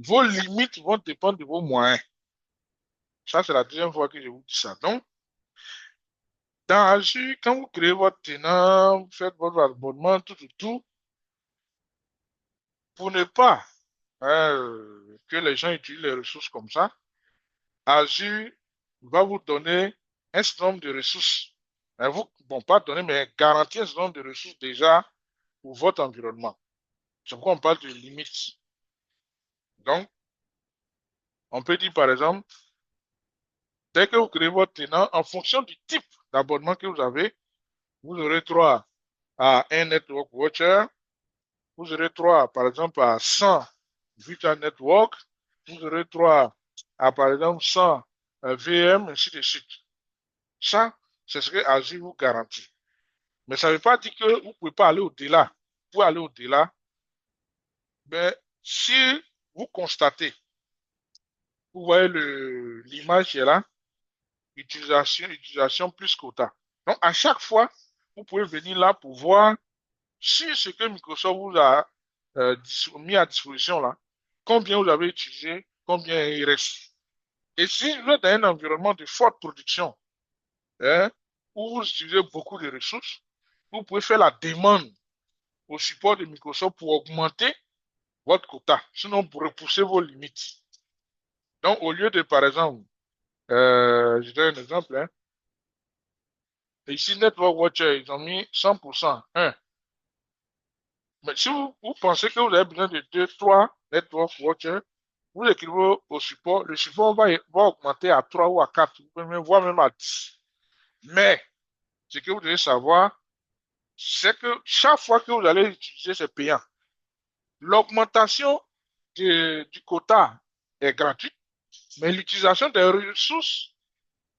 vos limites vont dépendre de vos moyens. Ça, c'est la deuxième fois que je vous dis ça. Donc, dans Azure, quand vous créez votre tenant, vous faites votre abonnement, tout, pour ne pas que les gens utilisent les ressources comme ça, Azure va vous donner un certain nombre de ressources. Vous, bon, pas donner, mais garantir un certain nombre de ressources déjà pour votre environnement. C'est pourquoi on parle de limites. Donc, on peut dire par exemple, dès que vous créez votre tenant, en fonction du type d'abonnement que vous avez, vous aurez droit à un network watcher, vous aurez droit, par exemple, à 100 virtual network, vous aurez droit à, par exemple, 100 VM, ainsi de suite. Ça, c'est ce que Azure vous garantit. Mais ça ne veut pas dire que vous ne pouvez pas aller au-delà. Vous pouvez aller au-delà. Mais si vous constatez, vous voyez l'image qui est là, utilisation plus quota. Donc, à chaque fois, vous pouvez venir là pour voir si ce que Microsoft vous a mis à disposition là, combien vous avez utilisé, combien il reste. Et si vous êtes dans un environnement de forte production, hein, où vous utilisez beaucoup de ressources, vous pouvez faire la demande au support de Microsoft pour augmenter votre quota, sinon pour repousser vos limites. Donc, au lieu de, par exemple, je donne un exemple, hein, ici, Network Watcher, ils ont mis 100%, 1. Mais si vous pensez que vous avez besoin de 2, 3 Network Watcher, vous écrivez au support, le support va augmenter à 3 ou à 4, vous pouvez même voir même à 10. Mais, ce que vous devez savoir, c'est que chaque fois que vous allez utiliser, c'est payant. L'augmentation du quota est gratuite, mais l'utilisation des ressources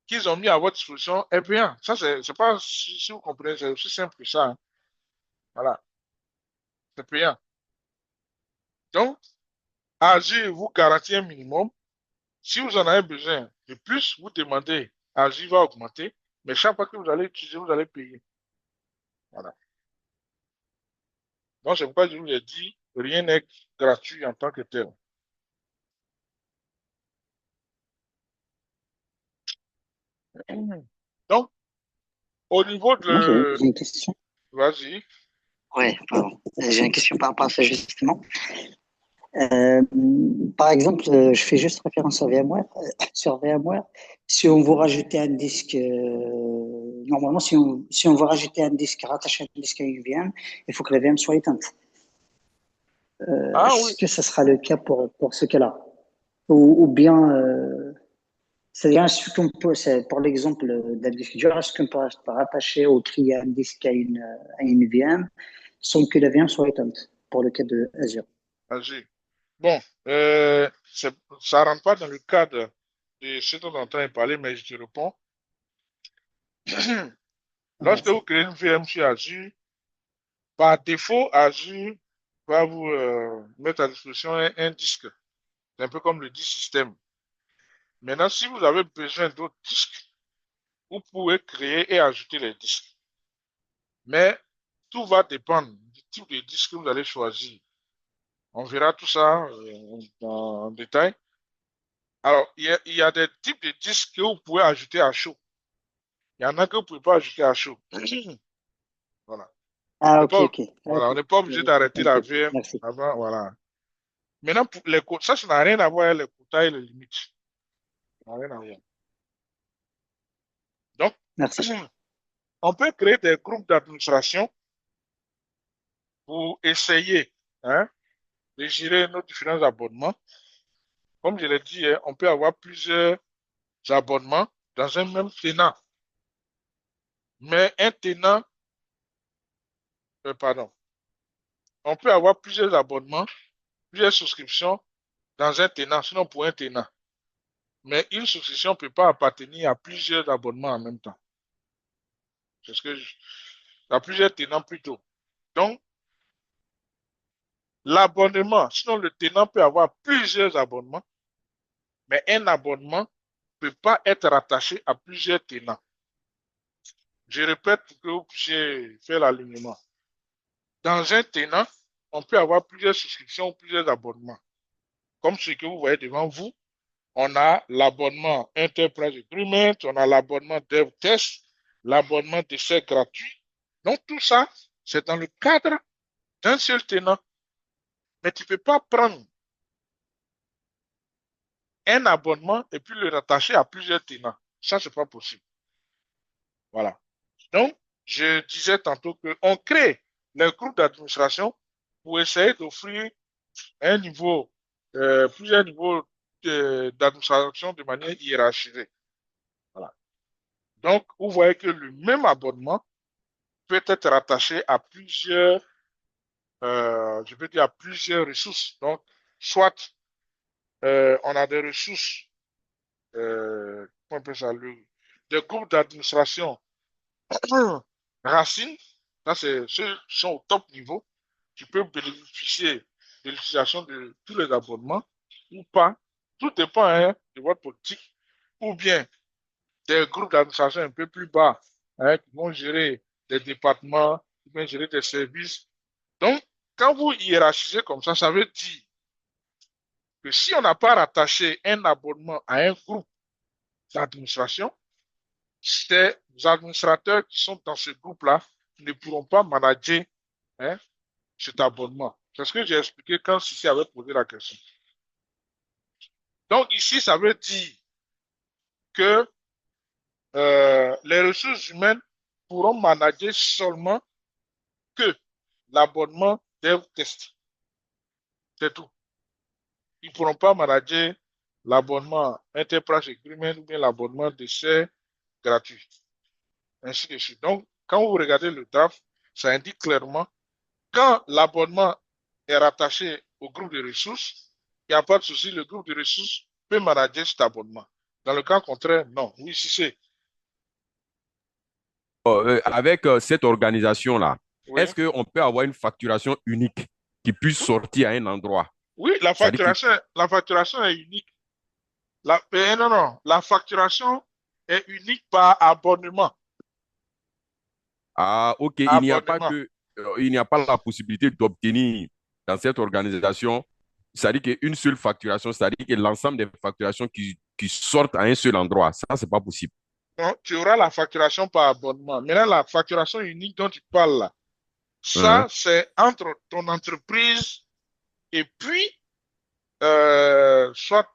qu'ils ont mis à votre disposition est payant. Ça, c'est pas, si vous comprenez, c'est aussi simple que ça, hein. Voilà, c'est payant. Donc, Azure vous garantit un minimum. Si vous en avez besoin de plus, vous demandez, Azure va augmenter, mais chaque fois que vous allez utiliser, vous allez payer. Voilà. Donc, c'est pourquoi je vous ai dit, rien n'est gratuit en tant que tel. Donc, au niveau Moi, de... j'ai une question. Vas-y. Ouais, pardon. J'ai une question par rapport à ça, justement. Euh, Par exemple, je fais juste référence à VMware. Sur VMware, si on veut rajouter un disque, normalement, si on veut rajouter un disque, rattacher un disque à une VM, il faut que la VM soit éteinte. Ah oui. Est-ce que ça sera le cas pour ce cas-là? Ou bien, c'est-à-dire, est-ce qu'on peut, c'est pour l'exemple d'un disque dur, est-ce qu'on peut rattacher ou trier un disque à une VM sans que la VM soit éteinte, pour le cas de Azure? Vas-y. Bon, ça rentre pas dans le cadre de ce dont on entend parler, mais je te réponds. Lorsque vous Merci. créez une VM sur Azure, par défaut, Azure va vous mettre à disposition un disque. C'est un peu comme le disque système. Maintenant, si vous avez besoin d'autres disques, vous pouvez créer et ajouter les disques. Mais tout va dépendre du type de disque que vous allez choisir. On verra tout ça en détail. Alors, il y a des types de disques que vous pouvez ajouter à chaud. Il y en a que vous ne pouvez pas ajouter à chaud. Voilà. On Ah, n'est ok, pas, ok. voilà, Ok, on n'est pas obligé j'ai d'arrêter la compris. VM Merci. avant. Voilà. Maintenant, pour les ça n'a rien à voir avec les quotas et les limites. Ça n'a rien à voir. Donc, Merci. on peut créer des groupes d'administration pour essayer, hein, de gérer nos différents abonnements. Comme je l'ai dit, hein, on peut avoir plusieurs abonnements dans un même tenant. Mais un tenant, pardon, on peut avoir plusieurs abonnements, plusieurs souscriptions dans un tenant, sinon pour un tenant. Mais une souscription ne peut pas appartenir à plusieurs abonnements en même temps. C'est ce que à plusieurs tenants plutôt. Donc, l'abonnement, sinon le tenant peut avoir plusieurs abonnements, mais un abonnement ne peut pas être rattaché à plusieurs tenants. Je répète pour que vous puissiez faire l'alignement. Dans un tenant, on peut avoir plusieurs souscriptions ou plusieurs abonnements. Comme ce que vous voyez devant vous, on a l'abonnement Enterprise Agreement, on a l'abonnement Dev Test, l'abonnement d'essai gratuit. Donc tout ça, c'est dans le cadre d'un seul tenant. Mais tu ne peux pas prendre un abonnement et puis le rattacher à plusieurs tenants. Ça, c'est pas possible. Voilà. Donc, je disais tantôt qu'on crée les groupes d'administration pour essayer d'offrir un niveau, plusieurs niveaux d'administration de manière hiérarchisée. Voilà. Donc, vous voyez que le même abonnement peut être rattaché à plusieurs, je peux dire à plusieurs ressources. Donc, soit on a des ressources, comment on appelle ça, des groupes d'administration racines, ça c'est ceux qui sont au top niveau. Tu peux bénéficier de l'utilisation de tous les abonnements ou pas. Tout dépend, hein, de votre politique. Ou bien, des groupes d'administration un peu plus bas, hein, qui vont gérer des départements, qui vont gérer des services. Donc, quand vous hiérarchisez comme ça veut dire que si on n'a pas rattaché un abonnement à un groupe d'administration, ces administrateurs qui sont dans ce groupe-là ne pourront pas manager, hein, cet abonnement. C'est ce que j'ai expliqué quand Sissi avait posé la question. Donc ici, ça veut dire que les ressources humaines pourront manager seulement que l'abonnement dev test. C'est tout. Ils ne pourront pas manager l'abonnement Enterprise Agreement ou bien l'abonnement d'essai gratuit, ainsi de suite. Donc, quand vous regardez le draft, ça indique clairement quand l'abonnement est rattaché au groupe de ressources, il n'y a pas de souci, le groupe de ressources peut manager cet abonnement. Dans le cas contraire, non. Oui, si c'est. Avec cette organisation-là, Oui. est-ce qu'on peut avoir une facturation unique qui puisse sortir à un endroit? Oui, C'est-à-dire que... la facturation est unique. Non, non, la facturation est unique par abonnement. Ah, ok, Abonnement. il n'y a pas la possibilité d'obtenir dans cette organisation, c'est-à-dire qu'une seule facturation, c'est-à-dire que l'ensemble des facturations qui sortent à un seul endroit, ça, c'est pas possible. Donc, tu auras la facturation par abonnement. Maintenant, la facturation unique dont tu parles là, ça, Hein? c'est entre ton entreprise et puis, soit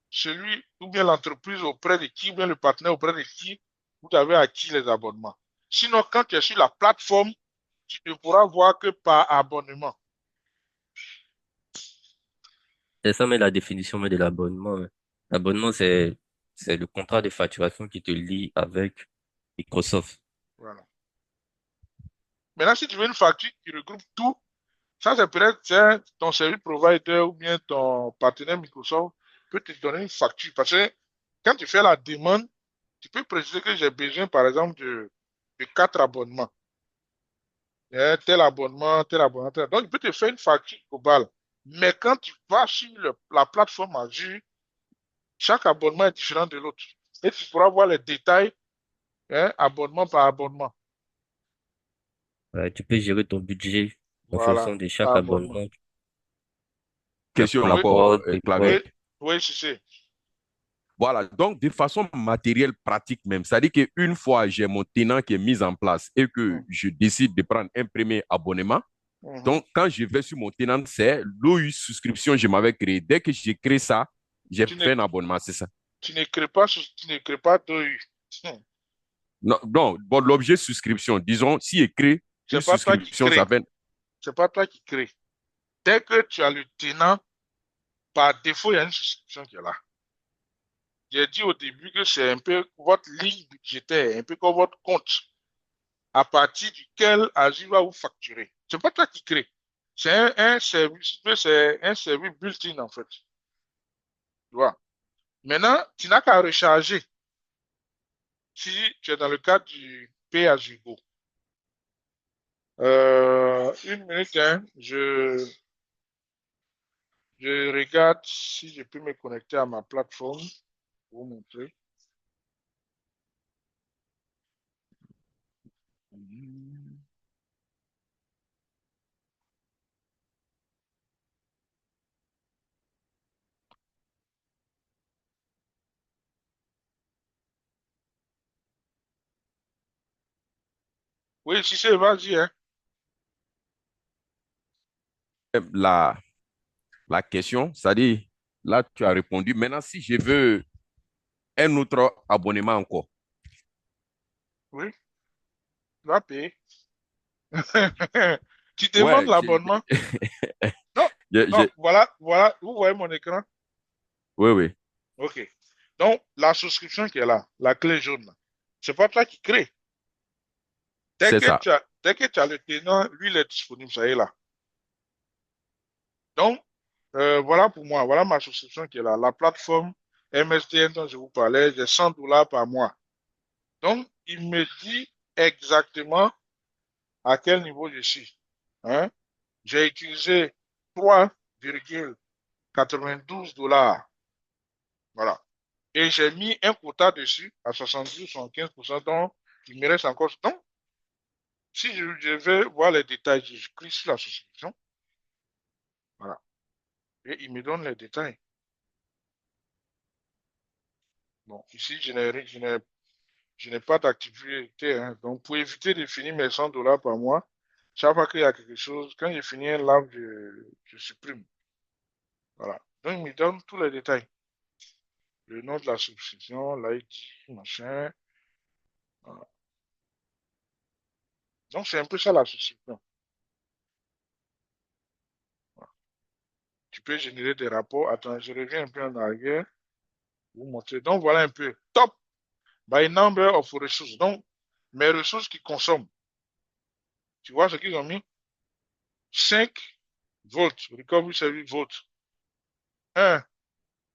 celui ou bien l'entreprise auprès de qui, ou bien le partenaire auprès de qui vous avez acquis les abonnements. Sinon, quand tu es sur la plateforme, tu ne pourras voir que par abonnement. C'est ça, mais la définition même de l'abonnement, hein. L'abonnement, c'est le contrat de facturation qui te lie avec Microsoft. Voilà. Maintenant, si tu veux une facture qui regroupe tout, ça, c'est peut-être ton service provider ou bien ton partenaire Microsoft peut te donner une facture. Parce que quand tu fais la demande, tu peux préciser que j'ai besoin, par exemple, de 4 abonnements. Tel abonnement, tel abonnement, tel. Donc, il peut te faire une facture globale. Mais quand tu vas sur la plateforme Azure, chaque abonnement est différent de l'autre. Et tu pourras voir les détails, hein, abonnement par abonnement. Ouais, tu peux gérer ton budget en Voilà, fonction de chaque par abonnement. abonnement, les Question Oui, encore, prods, les Clavier. oui, prods. oui, c'est. Voilà, donc de façon matérielle, pratique même, c'est-à-dire qu'une fois j'ai mon tenant qui est mis en place et que Mhm. je décide de prendre un premier abonnement, Mhm. donc quand je vais sur mon tenant, c'est l'OU souscription que je m'avais créé. Dès que j'ai créé ça, j'ai Tu ne, fait un abonnement, c'est ça. tu ne crées pas, tu ne crées pas d'OU. Non, non, bon, l'objet souscription, disons, si je crée une C'est pas toi qui souscription, ça crée. fait... C'est pas toi qui crée. Dès que tu as le tenant, par défaut, il y a une souscription qui est là. J'ai dit au début que c'est un peu votre ligne budgétaire, un peu comme votre compte, à partir duquel Azure va vous facturer. C'est pas toi qui crée. C'est un service built-in, en fait. Tu vois. Maintenant, tu n'as qu'à recharger si tu es dans le cadre du Pay as you go. Une minute, hein, je regarde si je peux me connecter à ma plateforme pour vous montrer. Oui, si c'est, vas-y, hein. La, la question, c'est-à-dire, là, tu as répondu. Maintenant, si je veux un autre abonnement encore, Oui, tu vas payer. Tu demandes ouais, l'abonnement. Non, non, j'ai- voilà, vous voyez mon écran? oui, oui, OK. Donc, la souscription qui est là, la clé jaune, là, c'est pas toi qui crée. c'est ça. Dès que tu as le tenant, lui, il est disponible, ça y est là. Donc, voilà pour moi, voilà ma souscription qui est là. La plateforme MSDN dont je vous parlais, j'ai $100 par mois. Donc, il me dit exactement à quel niveau je suis. Hein? J'ai utilisé 3,92 $. Voilà. Et j'ai mis un quota dessus à 70 ou 75%, donc il me reste encore. Donc, si je vais voir les détails, je clique sur la souscription. Voilà. Et il me donne les détails. Bon, ici, je n'ai pas d'activité, hein. Donc, pour éviter de finir mes $100 par mois, chaque fois qu'il y a quelque chose, quand j'ai fini un live, je supprime. Voilà. Donc, il me donne tous les détails. Le nom de la souscription, l'ID, machin. Voilà. Donc, c'est un peu ça la souscription. Voilà. Tu peux générer des rapports. Attends, je reviens un peu en arrière pour vous montrer. Donc, voilà un peu. Top by number of resources. Donc, mes ressources qui consomment. Tu vois ce qu'ils ont mis? 5 volts, recovery service volts. 1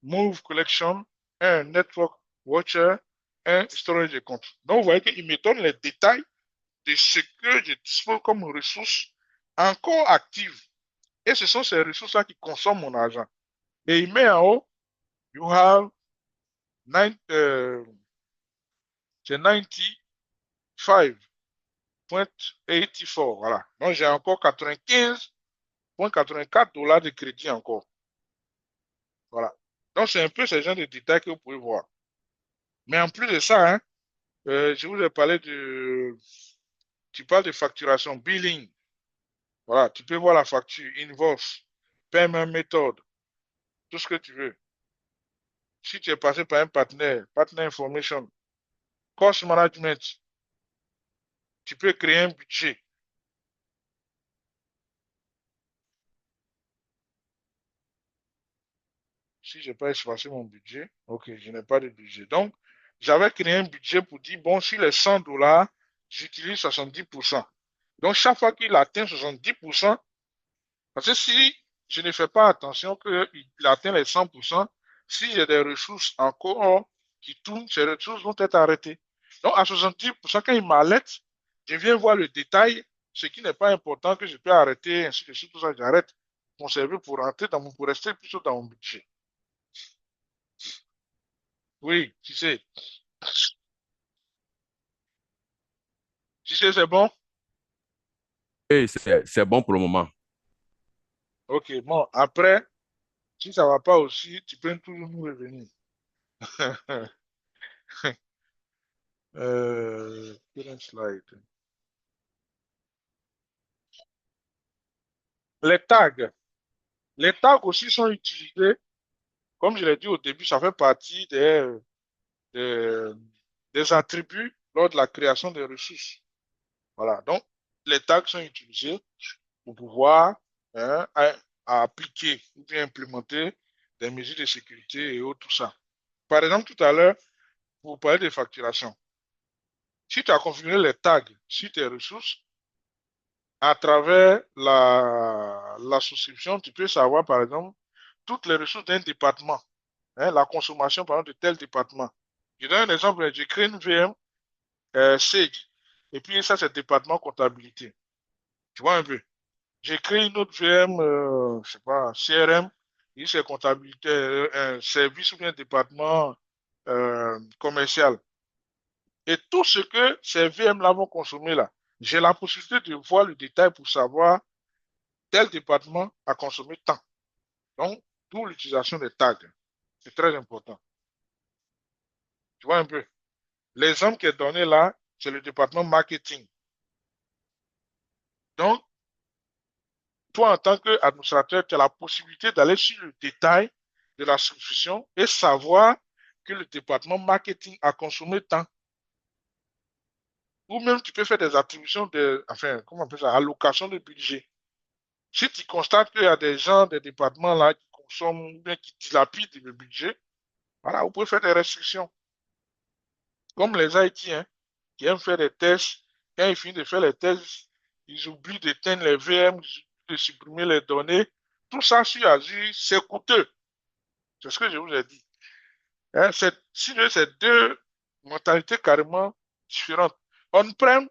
move collection, 1 network watcher, 1 storage de compte. Donc, vous voyez qu'il me donne les détails de ce que je dispose comme ressources encore actives. Et ce sont ces ressources-là qui consomment mon argent. Et il met en haut, you have 9, c'est 95.84. Voilà. Donc, j'ai encore 95.84 dollars de crédit encore. Voilà. Donc, c'est un peu ce genre de détails que vous pouvez voir. Mais en plus de ça, hein, je vous ai parlé de. Tu parles de facturation, billing. Voilà. Tu peux voir la facture, invoice, payment méthode, tout ce que tu veux. Si tu es passé par un partenaire, partner information, cost management, tu peux créer un budget. Si je n'ai pas espacé mon budget, ok, je n'ai pas de budget. Donc, j'avais créé un budget pour dire, bon, sur les $100, j'utilise 70%. Donc, chaque fois qu'il atteint 70%, parce que si je ne fais pas attention qu'il atteint les 100%, si j'ai des ressources encore qui tournent, ces ressources vont être arrêtées. Donc, à 70%, quand il m'arrête, je viens voir le détail, ce qui n'est pas important que je peux arrêter, ainsi de suite, tout ça, j'arrête, conserver pour rentrer pour rester plutôt dans mon budget. Oui, tu sais. Tu sais, c'est bon? Et c'est bon pour le moment. Ok, bon, après, si ça ne va pas aussi, tu peux toujours nous revenir. Current slide. Les tags. Les tags aussi sont utilisés, comme je l'ai dit au début, ça fait partie des, des attributs lors de la création des ressources. Voilà, donc les tags sont utilisés pour pouvoir hein, appliquer ou bien implémenter des mesures de sécurité et autres, tout ça. Par exemple, tout à l'heure, pour parler de facturation, si tu as configuré les tags sur tes ressources, à travers la souscription, tu peux savoir, par exemple, toutes les ressources d'un département, hein, la consommation, par exemple, de tel département. Je donne un exemple, j'ai créé une VM SEG, et puis ça, c'est département comptabilité. Tu vois un peu. J'ai créé une autre VM, je sais pas, CRM, et c'est comptabilité, un service ou bien département commercial. Et tout ce que ces VM-là vont consommer là, j'ai la possibilité de voir le détail pour savoir tel département a consommé tant. Donc, d'où l'utilisation des tags. C'est très important. Tu vois un peu. L'exemple qui est donné là, c'est le département marketing. Donc, toi, en tant qu'administrateur, tu as la possibilité d'aller sur le détail de la souscription et savoir que le département marketing a consommé tant. Ou même, tu peux faire des attributions enfin, comment on appelle ça, allocation de budget. Si tu constates qu'il y a des gens, des départements là qui consomment ou bien qui dilapident le budget, voilà, vous pouvez faire des restrictions. Comme les IT, hein, qui aiment faire des tests. Quand ils finissent de faire les tests, ils oublient d'éteindre les VM, ils oublient de supprimer les données. Tout ça sur Azure, c'est coûteux. C'est ce que je vous ai dit. Hein, c'est deux mentalités carrément différentes. On prend,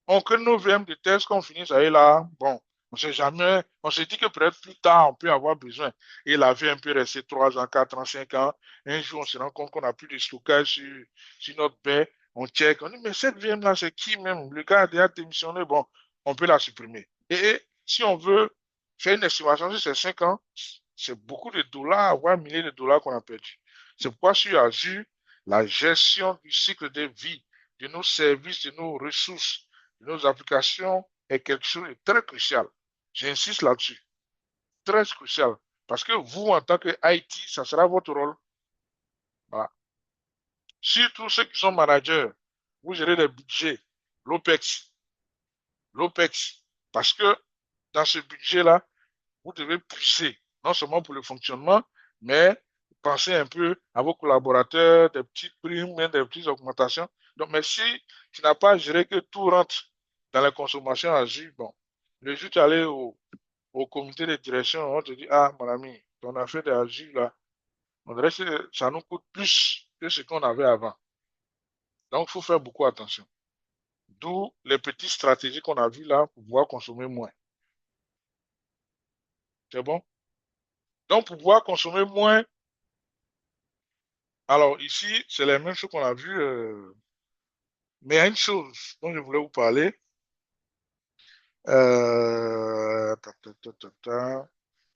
on crée nos VM de test, quand on finit ça est là, bon, On sait jamais, on se dit que peut-être plus tard, on peut avoir besoin. Et la VM peut rester 3 ans, 4 ans, 5 ans. Un jour, on se rend compte qu'on n'a plus de stockage sur notre baie. On check, on dit, mais cette VM-là, c'est qui même? Le gars a déjà démissionné. Bon, on peut la supprimer. Et si on veut faire une estimation sur ces 5 ans, c'est beaucoup de dollars, voire milliers de dollars qu'on a perdu. C'est pourquoi sur Azure, la gestion du cycle de vie de nos services, de nos ressources, de nos applications est quelque chose de très crucial. J'insiste là-dessus. Très crucial. Parce que vous, en tant que IT, ça sera votre rôle. Voilà. Surtout ceux qui sont managers, vous gérez les budgets, l'OPEX. L'OPEX. Parce que dans ce budget-là, vous devez pousser, non seulement pour le fonctionnement, mais pensez un peu à vos collaborateurs, des petites primes, des petites augmentations. Donc, mais si tu n'as pas géré que tout rentre dans la consommation Azure, bon, le jour où tu es allé au comité de direction, on te dit, ah, mon ami, ton affaire d'Azure, là, on dirait que ça nous coûte plus que ce qu'on avait avant. Donc, il faut faire beaucoup attention. D'où les petites stratégies qu'on a vues là pour pouvoir consommer moins. C'est bon? Donc, pour pouvoir consommer moins, alors ici, c'est la même chose qu'on a vu, mais il y a une chose dont je voulais vous parler.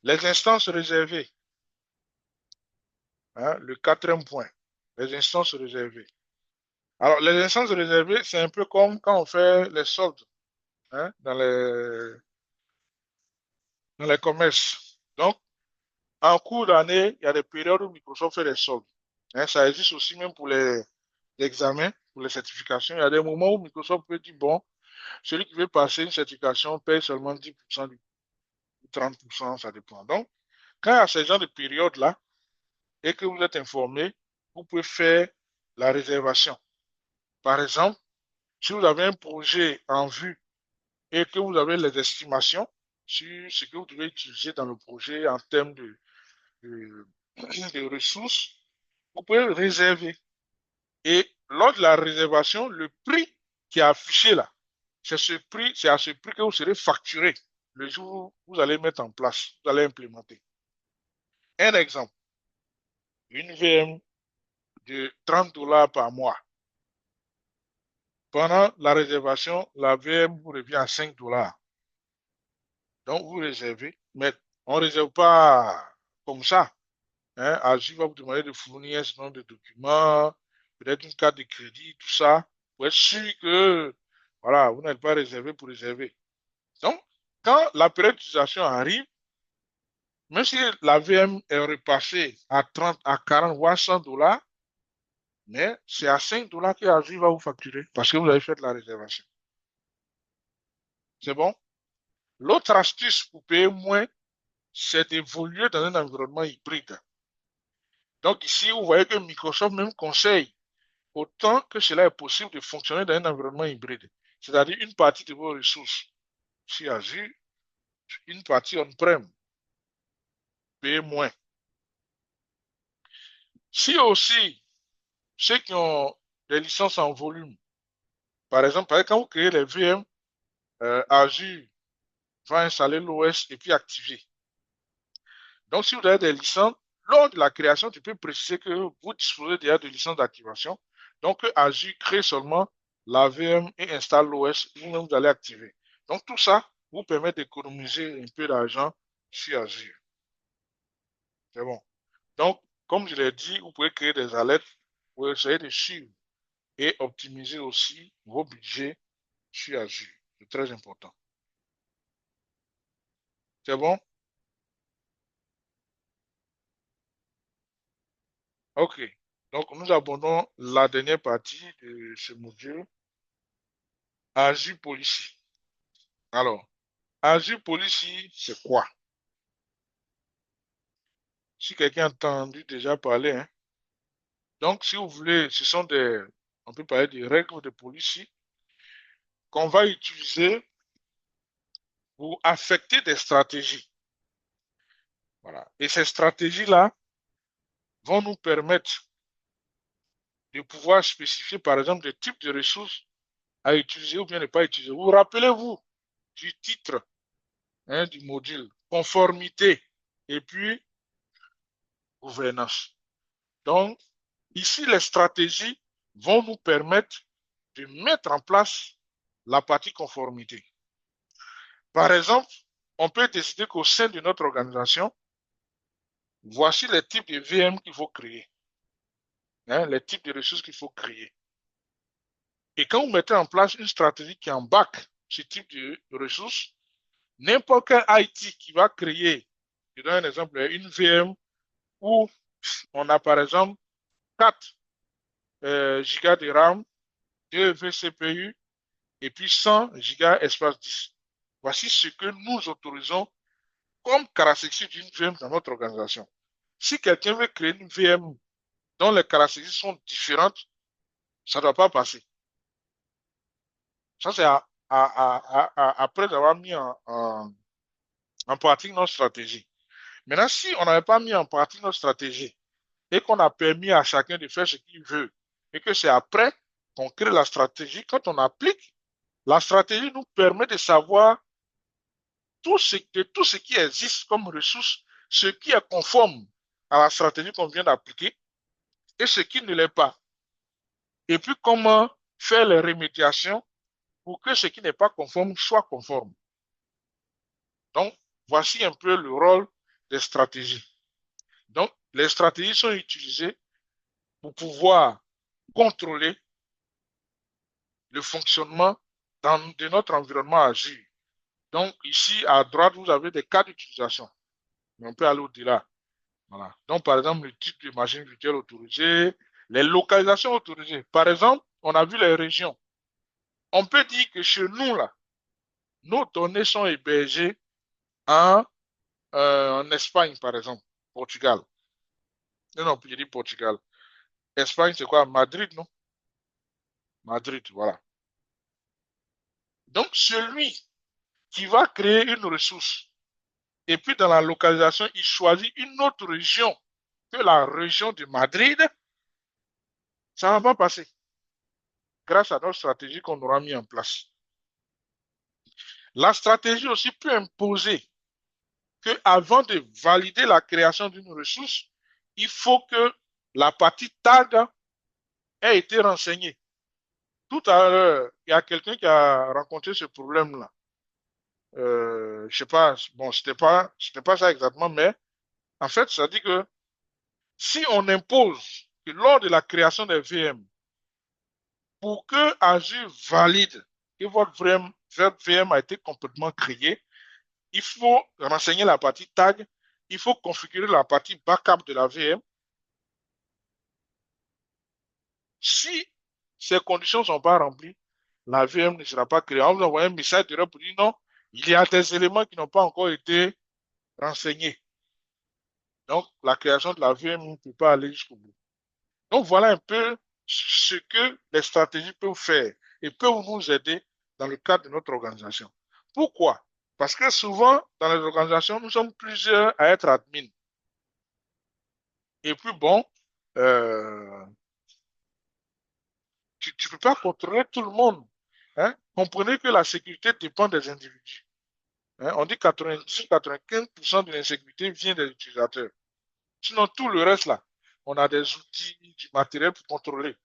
Les instances réservées, hein, le quatrième point, les instances réservées. Alors, les instances réservées, c'est un peu comme quand on fait les soldes, hein, dans les commerces. Donc, en cours d'année, il y a des périodes où Microsoft fait des soldes. Hein, ça existe aussi même pour les examens, pour les certifications. Il y a des moments où Microsoft peut dire, bon, celui qui veut passer une certification paye seulement 10% du 30%, ça dépend. Donc, quand il y a ce genre de période-là et que vous êtes informé, vous pouvez faire la réservation. Par exemple, si vous avez un projet en vue et que vous avez les estimations sur ce que vous devez utiliser dans le projet en termes de, de ressources, vous pouvez réserver. Et lors de la réservation, le prix qui est affiché là, c'est à ce prix que vous serez facturé le jour où vous allez mettre en place, vous allez implémenter. Un exemple, une VM de 30 dollars par mois. Pendant la réservation, la VM vous revient à 5 dollars. Donc, vous réservez, mais on ne réserve pas comme ça. Hein. Azure va vous demander de fournir un certain nombre de documents, peut-être une carte de crédit, tout ça, pour être sûr que voilà, vous n'êtes pas réservé pour réserver. Donc, quand la période d'utilisation arrive, même si la VM est repassée à 30, à 40, voire 100 dollars, mais c'est à 5 dollars que Azure va vous facturer parce que vous avez fait la réservation. C'est bon? L'autre astuce pour payer moins, c'est d'évoluer dans un environnement hybride. Donc ici, vous voyez que Microsoft même conseille autant que cela est possible de fonctionner dans un environnement hybride. C'est-à-dire une partie de vos ressources sur Azure, une partie on-prem, payer moins. Si aussi ceux qui ont des licences en volume, par exemple, quand vous créez les VM, Azure va installer l'OS et puis activer. Donc, si vous avez des licences, lors de la création, tu peux préciser que vous disposez déjà de licences d'activation. Donc, Azure crée seulement la VM et installe l'OS, vous-même vous allez activer. Donc, tout ça vous permet d'économiser un peu d'argent sur Azure. C'est bon. Donc, comme je l'ai dit, vous pouvez créer des alertes pour essayer de suivre et optimiser aussi vos budgets sur Azure. C'est très important. C'est bon? OK. Donc, nous abordons la dernière partie de ce module, Azure Policy. Alors, Azure Policy, c'est quoi? Si quelqu'un a entendu déjà parler, hein. Donc, si vous voulez, on peut parler des règles de policy qu'on va utiliser pour affecter des stratégies. Voilà. Et ces stratégies-là vont nous permettre de pouvoir spécifier, par exemple, des types de ressources à utiliser ou bien ne pas utiliser. Vous rappelez-vous du titre du module conformité et puis gouvernance. Donc, ici, les stratégies vont nous permettre de mettre en place la partie conformité. Par exemple, on peut décider qu'au sein de notre organisation, voici les types de VM qu'il faut créer, les types de ressources qu'il faut créer. Et quand vous mettez en place une stratégie qui embarque ce type de ressources, n'importe quel IT qui va créer, je donne un exemple, une VM où on a par exemple 4 gigas de RAM, 2 vCPU et puis 100 gigas espace 10. Voici ce que nous autorisons comme caractéristique d'une VM dans notre organisation. Si quelqu'un veut créer une VM dont les caractéristiques sont différentes, ça ne doit pas passer. Ça, c'est après avoir mis en pratique notre stratégie. Maintenant, si on n'avait pas mis en pratique notre stratégie et qu'on a permis à chacun de faire ce qu'il veut et que c'est après qu'on crée la stratégie, quand on applique, la stratégie nous permet de savoir tout ce qui existe comme ressource, ce qui est conforme à la stratégie qu'on vient d'appliquer et ce qui ne l'est pas. Et puis comment faire les remédiations pour que ce qui n'est pas conforme soit conforme. Donc, voici un peu le rôle des stratégies. Donc, les stratégies sont utilisées pour pouvoir contrôler le fonctionnement de notre environnement Azure. Donc, ici, à droite, vous avez des cas d'utilisation. Mais on peut aller au-delà. Voilà. Donc, par exemple, le type de machine virtuelle autorisée, les localisations autorisées. Par exemple, on a vu les régions. On peut dire que chez nous, là, nos données sont hébergées en Espagne, par exemple, Portugal. Non, je dis Portugal. Espagne, c'est quoi? Madrid, non? Madrid, voilà. Donc, celui qui va créer une ressource, et puis dans la localisation, il choisit une autre région que la région de Madrid, ça ne va pas passer grâce à notre stratégie qu'on aura mis en place. La stratégie aussi peut imposer que avant de valider la création d'une ressource, il faut que la partie tag ait été renseignée. Tout à l'heure, il y a quelqu'un qui a rencontré ce problème-là. Je sais pas, bon, c'était pas ça exactement, mais en fait, ça dit que si on impose que lors de la création des VM, pour que Azure valide que votre VM a été complètement créé, il faut renseigner la partie tag, il faut configurer la partie backup de la VM. Si ces conditions ne sont pas remplies, la VM ne sera pas créée. On vous envoie un message d'erreur pour dire non, il y a des éléments qui n'ont pas encore été renseignés. Donc, la création de la VM ne peut pas aller jusqu'au bout. Donc, voilà un peu ce que les stratégies peuvent faire et peuvent nous aider dans le cadre de notre organisation. Pourquoi? Parce que souvent, dans les organisations, nous sommes plusieurs à être admins. Et puis bon, euh, tu ne peux pas contrôler tout le monde. Hein? Comprenez que la sécurité dépend des individus. Hein? On dit 90-95% de l'insécurité vient des utilisateurs. Sinon, tout le reste là, on a des outils, du matériel pour contrôler.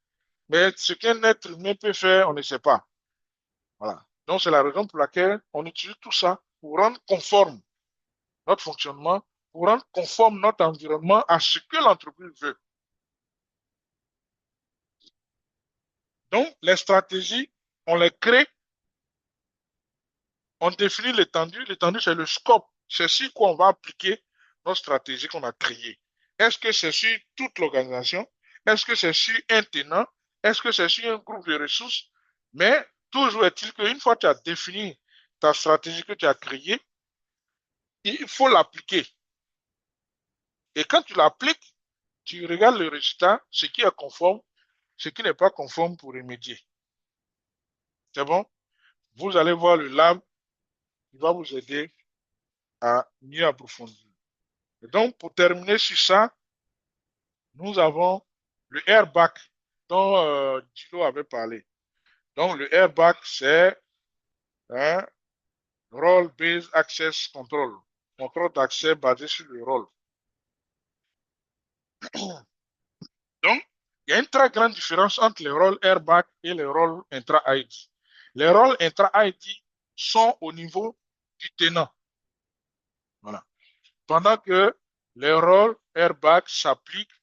Mais ce qu'un être humain peut faire, on ne sait pas. Voilà. Donc, c'est la raison pour laquelle on utilise tout ça pour rendre conforme notre fonctionnement, pour rendre conforme notre environnement à ce que l'entreprise veut. Donc, les stratégies, on les crée, on définit l'étendue. L'étendue, c'est le scope. C'est sur quoi on va appliquer notre stratégie qu'on a créée. Est-ce que c'est sur toute l'organisation? Est-ce que c'est sur un tenant? Est-ce que c'est sur un groupe de ressources? Mais toujours est-il qu'une fois que tu as défini ta stratégie que tu as créée, il faut l'appliquer. Et quand tu l'appliques, tu regardes le résultat, ce qui est conforme, ce qui n'est pas conforme pour remédier. C'est bon? Vous allez voir le lab, il va vous aider à mieux approfondir. Et donc, pour terminer sur ça, nous avons le airbag dont Dilo avait parlé. Donc, le airbag, c'est hein, Role-based access control. Contrôle d'accès basé sur le rôle. Donc, il y a une très grande différence entre les rôles airbag et les rôles intra-ID. Les rôles intra-ID sont au niveau du tenant. Voilà. Pendant que les rôles airbag s'appliquent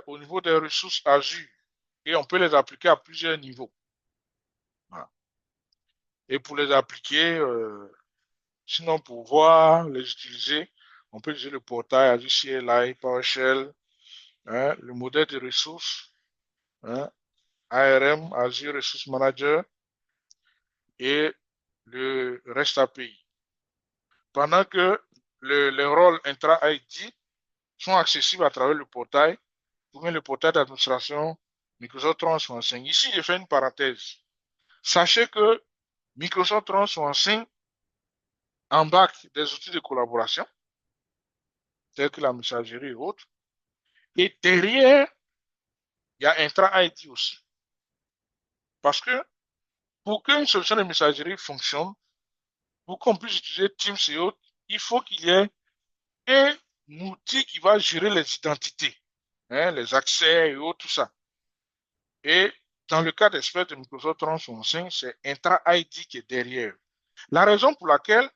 au niveau des ressources Azure et on peut les appliquer à plusieurs niveaux. Voilà. Et pour les appliquer, sinon pour pouvoir les utiliser, on peut utiliser le portail Azure CLI, PowerShell, le modèle de ressources, ARM, Azure Resource Manager et le REST API. Pendant que les rôles intra-ID sont accessibles à travers le portail, ou bien le portail d'administration Microsoft 365. Ici, je fais une parenthèse. Sachez que Microsoft 365 embarque des outils de collaboration, tels que la messagerie et autres. Et derrière, il y a intra-ID aussi. Parce que pour qu'une solution de messagerie fonctionne, pour qu'on puisse utiliser Teams et autres, il faut qu'il y ait un outil qui va gérer les identités, les accès et autres, tout ça. Et dans le cas d'espèce de Microsoft 365, c'est Intra-ID qui est derrière. La raison pour laquelle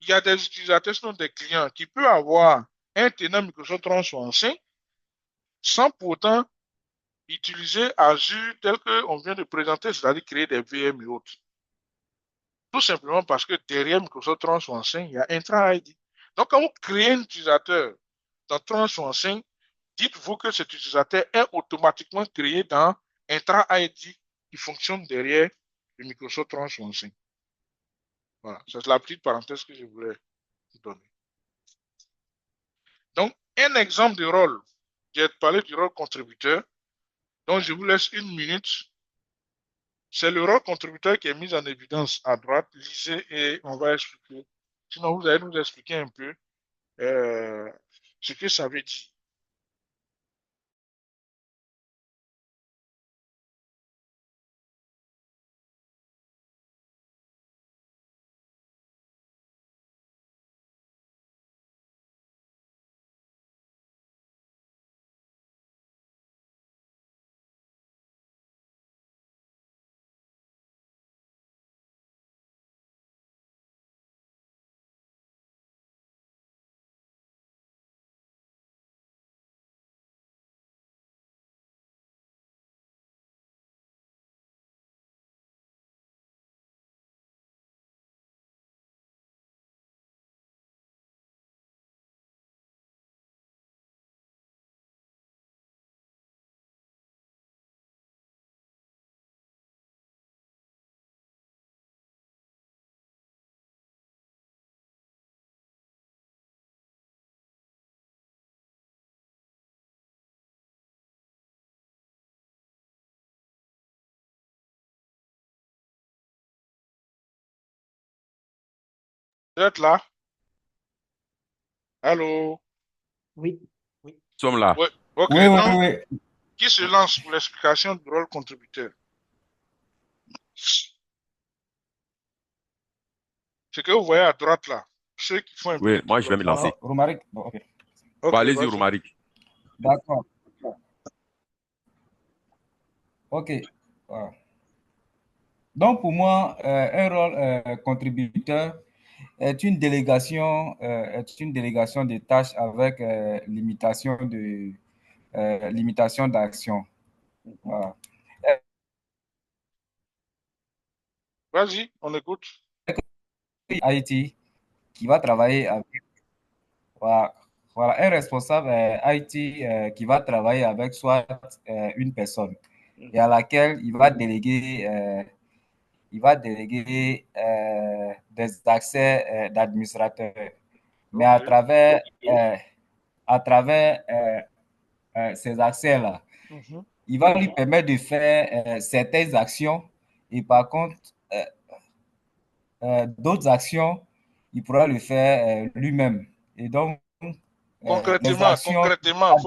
il y a des utilisateurs, sinon des clients, qui peuvent avoir un tenant Microsoft 365 sans pourtant utiliser Azure tel qu'on vient de présenter, c'est-à-dire créer des VM et autres. Tout simplement parce que derrière Microsoft 365, il y a Intra-ID. Donc, quand vous créez un utilisateur dans 365, dites-vous que cet utilisateur est automatiquement créé dans Intra-ID qui fonctionne derrière le Microsoft 365. Voilà, c'est la petite parenthèse que je voulais vous donner. Donc, un exemple de rôle, j'ai parlé du rôle contributeur, donc je vous laisse une minute. C'est le rôle contributeur qui est mis en évidence à droite. Lisez et on va expliquer. Sinon, vous allez nous expliquer un peu ce que ça veut dire. Vous êtes là? Allô? Oui. Nous sommes là. Oui. Ok, Oui, oui, donc, oui. qui se lance pour l'explication du rôle contributeur? Ce que vous voyez à droite là, ceux qui font un peu Oui, de moi, je vais me développement. lancer. Romaric, bon, ok. Ok, Bon, allez-y, vas-y. Romaric. D'accord. Ok. Voilà. Donc, pour moi, un rôle contributeur est une délégation de tâches avec limitation d'action. Voilà. Vas-y, on écoute. IT qui va travailler avec, voilà, voilà, un responsable IT qui va travailler avec soit une personne et à laquelle il va déléguer des accès d'administrateurs. Mais Ok. à travers ces accès-là, Mhm. il va lui permettre de faire certaines actions et par contre, d'autres actions, il pourra le faire lui-même. Et donc, les Concrètement, actions, concrètement,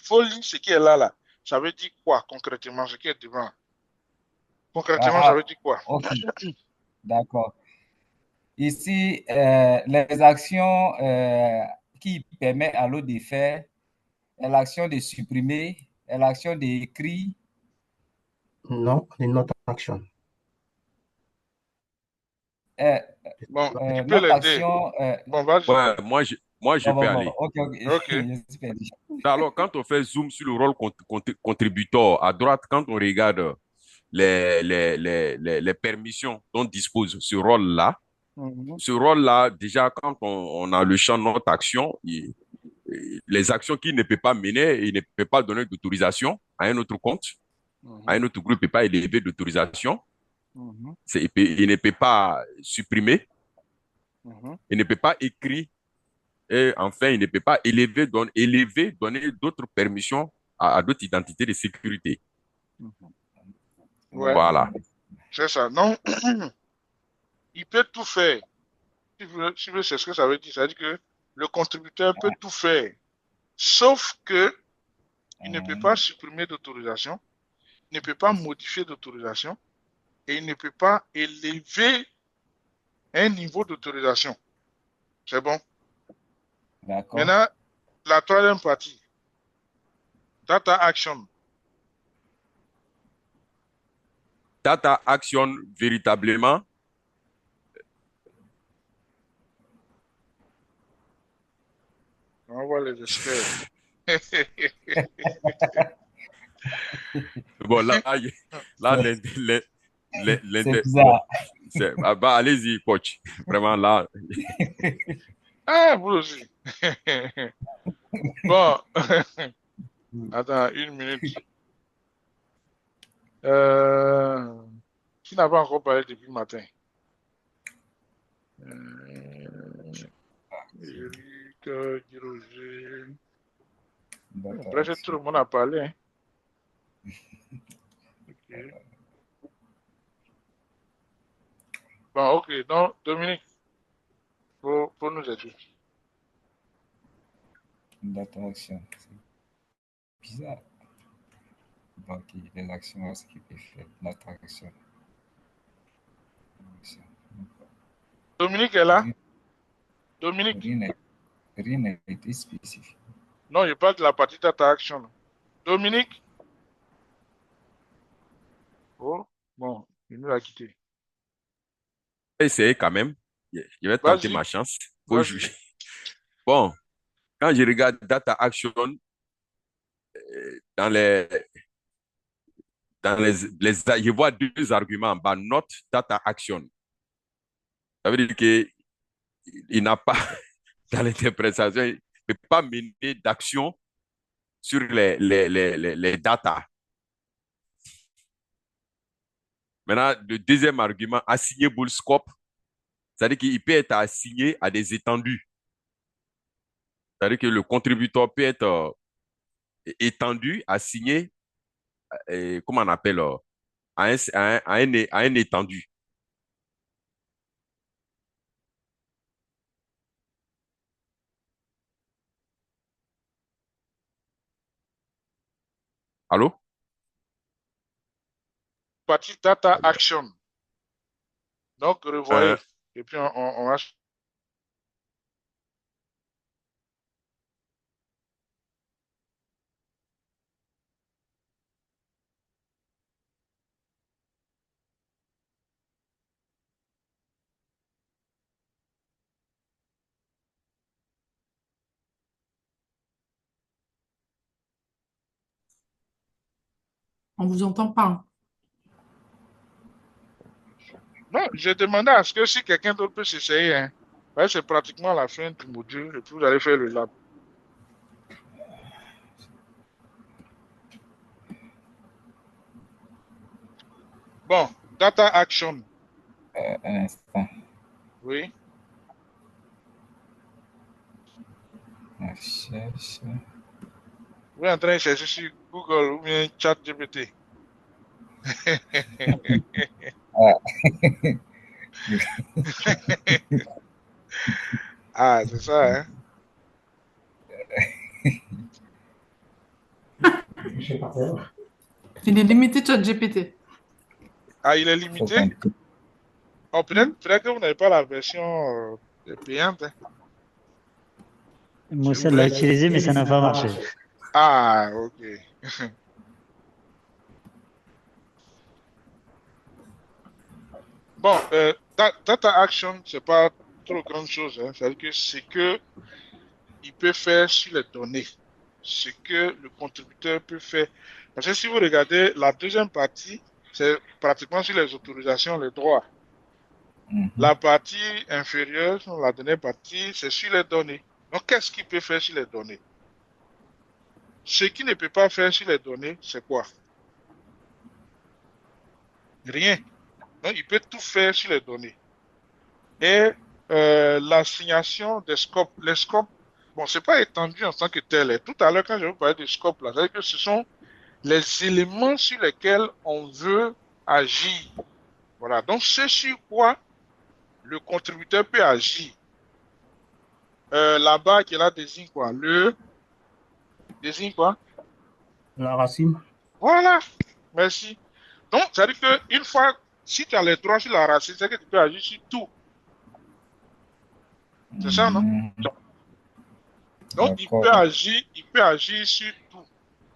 faut lire ce qui est là, là. Ça veut dire quoi, concrètement, ce qui est devant? Concrètement, ça ah, veut dire quoi? ok, d'accord. Ici, les actions qui permettent à l'autre de faire, l'action de supprimer, l'action d'écrire. Non, une not action. Bon, tu peux Notre l'aider. action. Bon, vas-y. Ouais, moi, je peux aller. Ok. Ok. Je suis perdu. Alors, quand on fait zoom sur le rôle contributeur, à droite, quand on regarde les permissions dont dispose ce rôle-là, Mhm. ce rôle-là, déjà, quand on a le champ de notre action, les actions qu'il ne peut pas mener, il ne peut pas donner d'autorisation à un autre compte, à un Mhm. autre groupe, il ne peut pas élever d'autorisation, Mhm. il ne peut pas supprimer, Mhm. il ne peut pas écrire, et enfin, il ne peut pas donner d'autres permissions à d'autres identités de sécurité. Ouais, Voilà. c'est ça. Non, il peut tout faire. Si vous c'est ce que ça veut dire. Ça veut dire que le contributeur peut tout faire. Sauf que il ne peut pas supprimer d'autorisation, il ne peut pas modifier d'autorisation et il ne peut pas élever un niveau d'autorisation. C'est bon. D'accord. Maintenant, la troisième partie, data action. Data action véritablement. On voit les experts. Bon, là, C'est bizarre. bah, allez-y, coach. Vraiment, là. Ah, vous aussi. Bon, attends, une minute. Qui n'a pas encore parlé depuis le matin? Eric, Roger. Presque tout le monde a parlé. Hein. Okay. Bon, ok. Donc, Dominique, pour nous aider. Data action. C'est bizarre. Donc, les actions, ce qui peut faire. Data action. Dominique est là? Dominique? Rien n'a été spécifique. Non, je parle de la partie data action. Dominique? Oh, bon, il nous a quitté. Essayer quand même. Je vais tenter ma chance. Faut juger. Bon, quand je regarde data action, dans je vois deux arguments en bas. Not data action. Ça veut dire qu'il n'a pas, dans l'interprétation, il ne peut pas mener d'action sur les data. Maintenant, le deuxième argument, assignable scope, c'est-à-dire qu'il peut être assigné à des étendues. C'est-à-dire que le contributeur peut être étendu, assigné, comment on appelle, à un étendu. Allô? Partie data action. Donc, revoyez. Et puis, on va. On vous entend pas. Non, j'ai demandé à ce que si quelqu'un d'autre peut s'essayer, hein. Ouais, c'est pratiquement la fin du module et puis vous allez faire le lab. Bon, data action. Un instant. Oui. Cherche. Vous êtes en train de chercher sur Google ou bien ChatGPT. Ah, c'est ça, hein? Il est limité ChatGPT. Ah, il est limité? Oh, peut-être que vous n'avez pas la version payante, hein. C'est Moussa l'a vrai. utilisé, mais ça n'a pas marché. Ah, ok. Bon, data action, c'est pas trop grande chose, hein. C'est-à-dire que c'est que il peut faire sur les données, ce que le contributeur peut faire. Parce que si vous regardez la deuxième partie, c'est pratiquement sur les autorisations, les droits. Mhm. La partie inférieure, la dernière partie, c'est sur les données. Donc, qu'est-ce qu'il peut faire sur les données? Ce qu'il ne peut pas faire sur les données, c'est quoi? Rien. Donc, il peut tout faire sur les données. Et l'assignation des scopes, les scopes, bon, c'est pas étendu en tant que tel. Et tout à l'heure, quand je vous parlais de scope, là, c'est-à-dire que ce sont les éléments sur lesquels on veut agir. Voilà. Donc, c'est sur quoi le contributeur peut agir. Là-bas, qui est là, désigne quoi? Désigne quoi? La racine. Voilà. Merci. Donc, ça veut dire qu'une fois, si tu as les droits sur la racine, c'est que tu peux agir sur tout. C'est ça, non? Mhm. Donc, D'accord. il peut agir sur tout.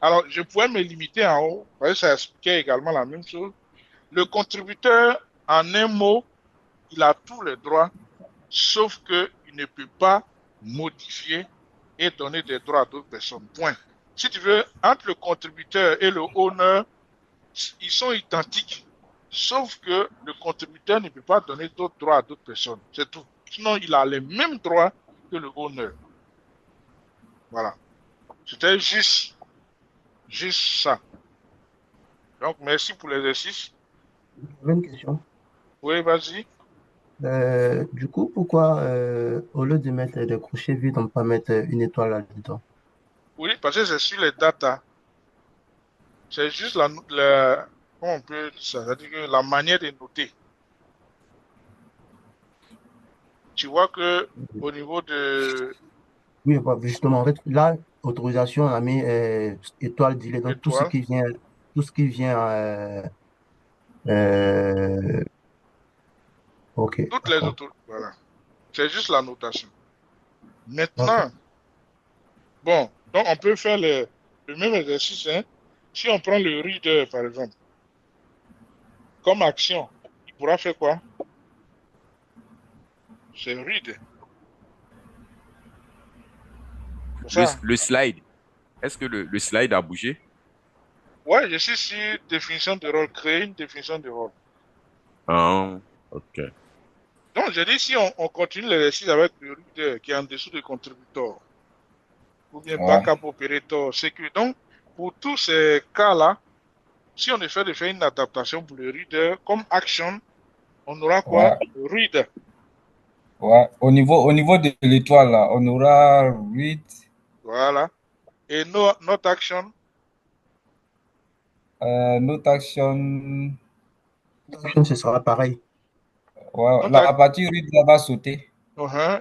Alors, je pourrais me limiter en haut, parce que ça expliquait également la même chose. Le contributeur, en un mot, il a tous les droits, sauf qu'il ne peut pas modifier et donner des droits à d'autres personnes. Point. Si tu veux, entre le contributeur et le owner, ils sont identiques. Sauf que le contributeur ne peut pas donner d'autres droits à d'autres personnes. C'est tout. Sinon, il a les mêmes droits que le owner. Voilà. C'était juste ça. Donc, merci pour l'exercice. J'avais une question. Oui, vas-y. Du coup, pourquoi au lieu de mettre des crochets vides, on ne peut pas mettre une étoile là-dedans? Oui, parce que c'est sur les data. C'est juste comment on peut dire ça? C'est-à-dire que la manière de noter. Tu vois que au niveau de Oui, bah, justement, en fait, là, autorisation, on a mis étoile dilée. Donc, étoile, tout ce qui vient, euh, ok, toutes les d'accord. autres, voilà. C'est juste la notation. Ok. Maintenant, bon, donc on peut faire le même exercice, hein. Si on prend le reader, par exemple, comme action, il pourra faire quoi? C'est read. C'est Le, ça. le slide, est-ce que le slide a bougé? Ouais, je suis sur définition de rôle, créer une définition de rôle. Ah, ok. Donc, j'ai dit, si on continue l'exercice avec le reader qui est en dessous du contributeur, ou bien Ouais. backup operator, sécurité. Donc, pour tous ces cas-là, si on essaie de faire une adaptation pour le reader, comme action, on aura quoi? Ouais. Le reader. Ouais. Au niveau de l'étoile, là, on aura read, Voilà. Et notre action, note action. Action, ce sera pareil. Ouais. notre, La partie read, là, va sauter.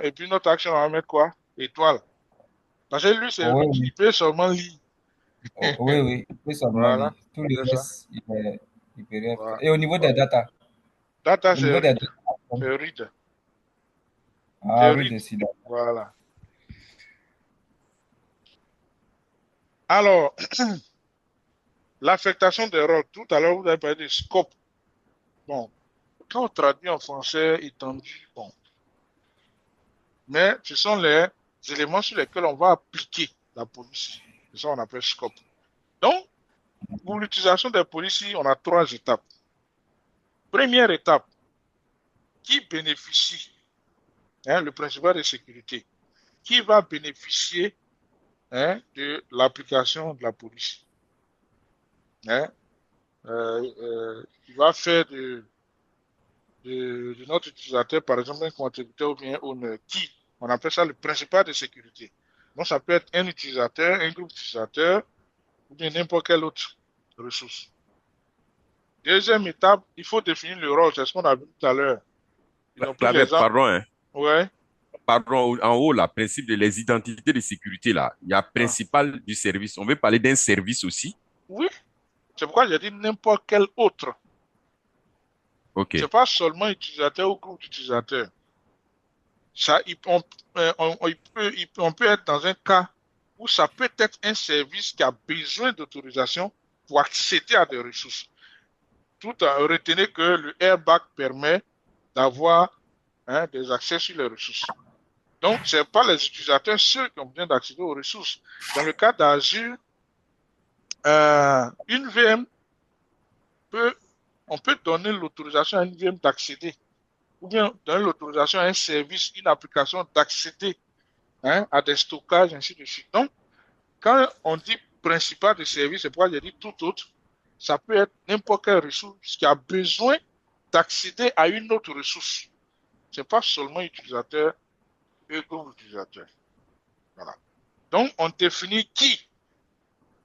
et puis notre action, on va mettre quoi? Étoile. Parce que lui, c'est Oui, read, oui. il peut seulement lire. Oui, oui. Il peut seulement Voilà. lire. Tout le C'est ça. reste, il peut rien faire. Voilà. Et au niveau des data, Data, au c'est niveau des read. data, C'est read. ah, C'est read read. aussi. Voilà. Alors, l'affectation des rôles. Tout à l'heure, vous avez parlé de scope. Bon, quand on traduit en français étendu, bon, mais ce sont les éléments sur lesquels on va appliquer la police. C'est ça qu'on appelle scope. Donc, pour l'utilisation des policiers, on a trois étapes. Première étape, qui bénéficie, hein, le principal de sécurité, qui va bénéficier, hein, de l'application de la police. Hein, il va faire de notre utilisateur, par exemple, un contributeur ou bien qui, on appelle ça le principal de sécurité. Donc, ça peut être un utilisateur, un groupe d'utilisateurs, ou bien n'importe quelle autre ressource. Deuxième étape, il faut définir le rôle, c'est ce qu'on a vu tout à l'heure. Ils ont pris Claver, l'exemple. pardon, hein. Ouais. Pardon, en haut, là, principe de les identités de sécurité, là, il y a Ah. principal du service. On veut parler d'un service aussi. Oui, c'est pourquoi j'ai dit n'importe quel autre. OK. C'est pas seulement utilisateur ou groupe d'utilisateurs. Ça, on peut être dans un cas où ça peut être un service qui a besoin d'autorisation pour accéder à des ressources. Tout en retenant que le airbag permet d'avoir des accès sur les ressources. Donc, ce n'est pas les utilisateurs seuls qui ont besoin d'accéder aux ressources. Dans le cas d'Azure, une VM on peut donner l'autorisation à une VM d'accéder, ou bien donner l'autorisation à un service, une application d'accéder à des stockages, ainsi de suite. Donc, quand on dit principal de service, c'est pourquoi j'ai dit tout autre, ça peut être n'importe quelle ressource qui a besoin d'accéder à une autre ressource. Ce n'est pas seulement utilisateur et groupe d'utilisateurs. Voilà. Donc, on définit qui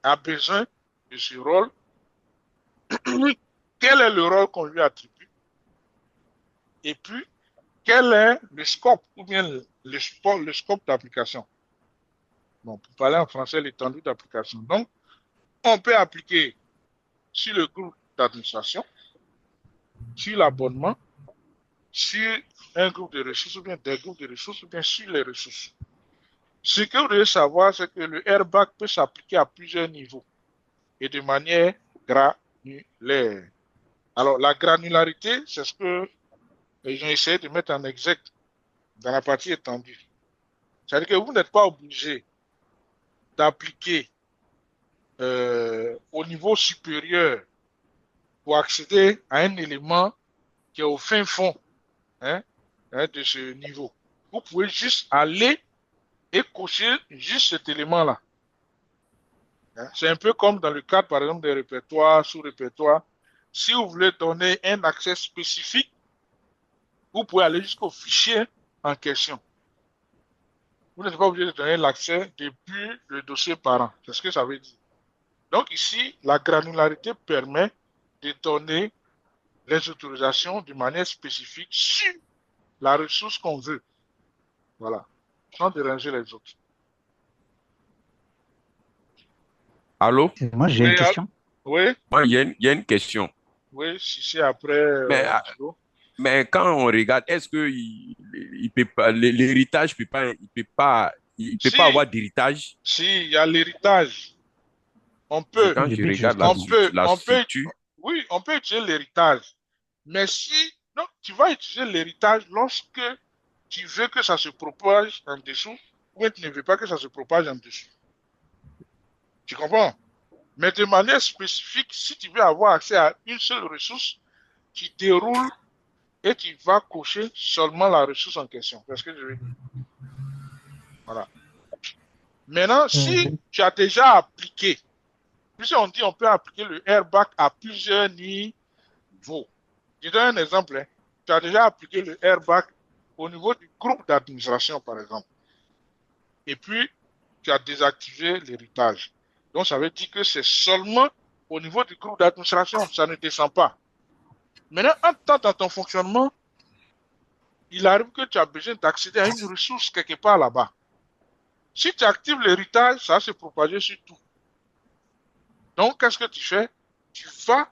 a besoin de ce rôle, quel est le rôle qu'on lui attribue, et puis quel est le scope ou bien le scope d'application. Bon, pour parler en français, l'étendue d'application. Donc, on peut appliquer sur le groupe d'administration, sur l'abonnement, sur un groupe de ressources ou bien des groupes de ressources ou bien sur les ressources. Ce que vous devez savoir, c'est que le airbag peut s'appliquer à plusieurs niveaux et de manière granulaire. Alors, la granularité, c'est ce que ils ont essayé de mettre en exergue dans la partie étendue. C'est-à-dire que vous n'êtes pas obligé d'appliquer au niveau supérieur pour accéder à un élément qui est au fin fond de ce niveau. Vous pouvez juste aller et cocher juste cet élément-là. C'est un peu comme dans le cadre, par exemple, des répertoires, sous-répertoires. Si vous voulez donner un accès spécifique, vous pouvez aller jusqu'au fichier en question. Vous n'êtes pas obligé de donner l'accès depuis le dossier parent. C'est ce que ça veut dire. Donc ici, la granularité permet de donner les autorisations de manière spécifique sur la ressource qu'on veut. Voilà. Sans déranger les autres. Allô? Moi, j'ai une question. Oui, Moi, il y a une question. oui, si c'est après Mais, mais quand on regarde, est-ce que il peut pas, l'héritage il peut pas si, avoir d'héritage? il y a l'héritage. On C'est peut, quand Le je but, regarde justement. la structure. oui, on peut utiliser l'héritage. Mais si, non, tu vas utiliser l'héritage lorsque tu veux que ça se propage en dessous, ou bien tu ne veux pas que ça se propage en dessous. Tu comprends? Mais de manière spécifique, si tu veux avoir accès à une seule ressource, tu déroules et tu vas cocher seulement la ressource en question. C'est ce que je veux dire. Voilà. Maintenant, si tu as déjà appliqué, puisqu'on on dit on peut appliquer le airbag à plusieurs niveaux. Je donne un exemple. Tu as déjà appliqué le airbag au niveau du groupe d'administration, par exemple. Et puis, tu as désactivé l'héritage. Donc, ça veut dire que c'est seulement au niveau du groupe d'administration, ça ne descend pas. Maintenant, en temps dans ton fonctionnement, il arrive que tu as besoin d'accéder à une ressource quelque part là-bas. Si tu actives l'héritage, ça va se propager sur tout. Donc, qu'est-ce que tu fais? Tu vas,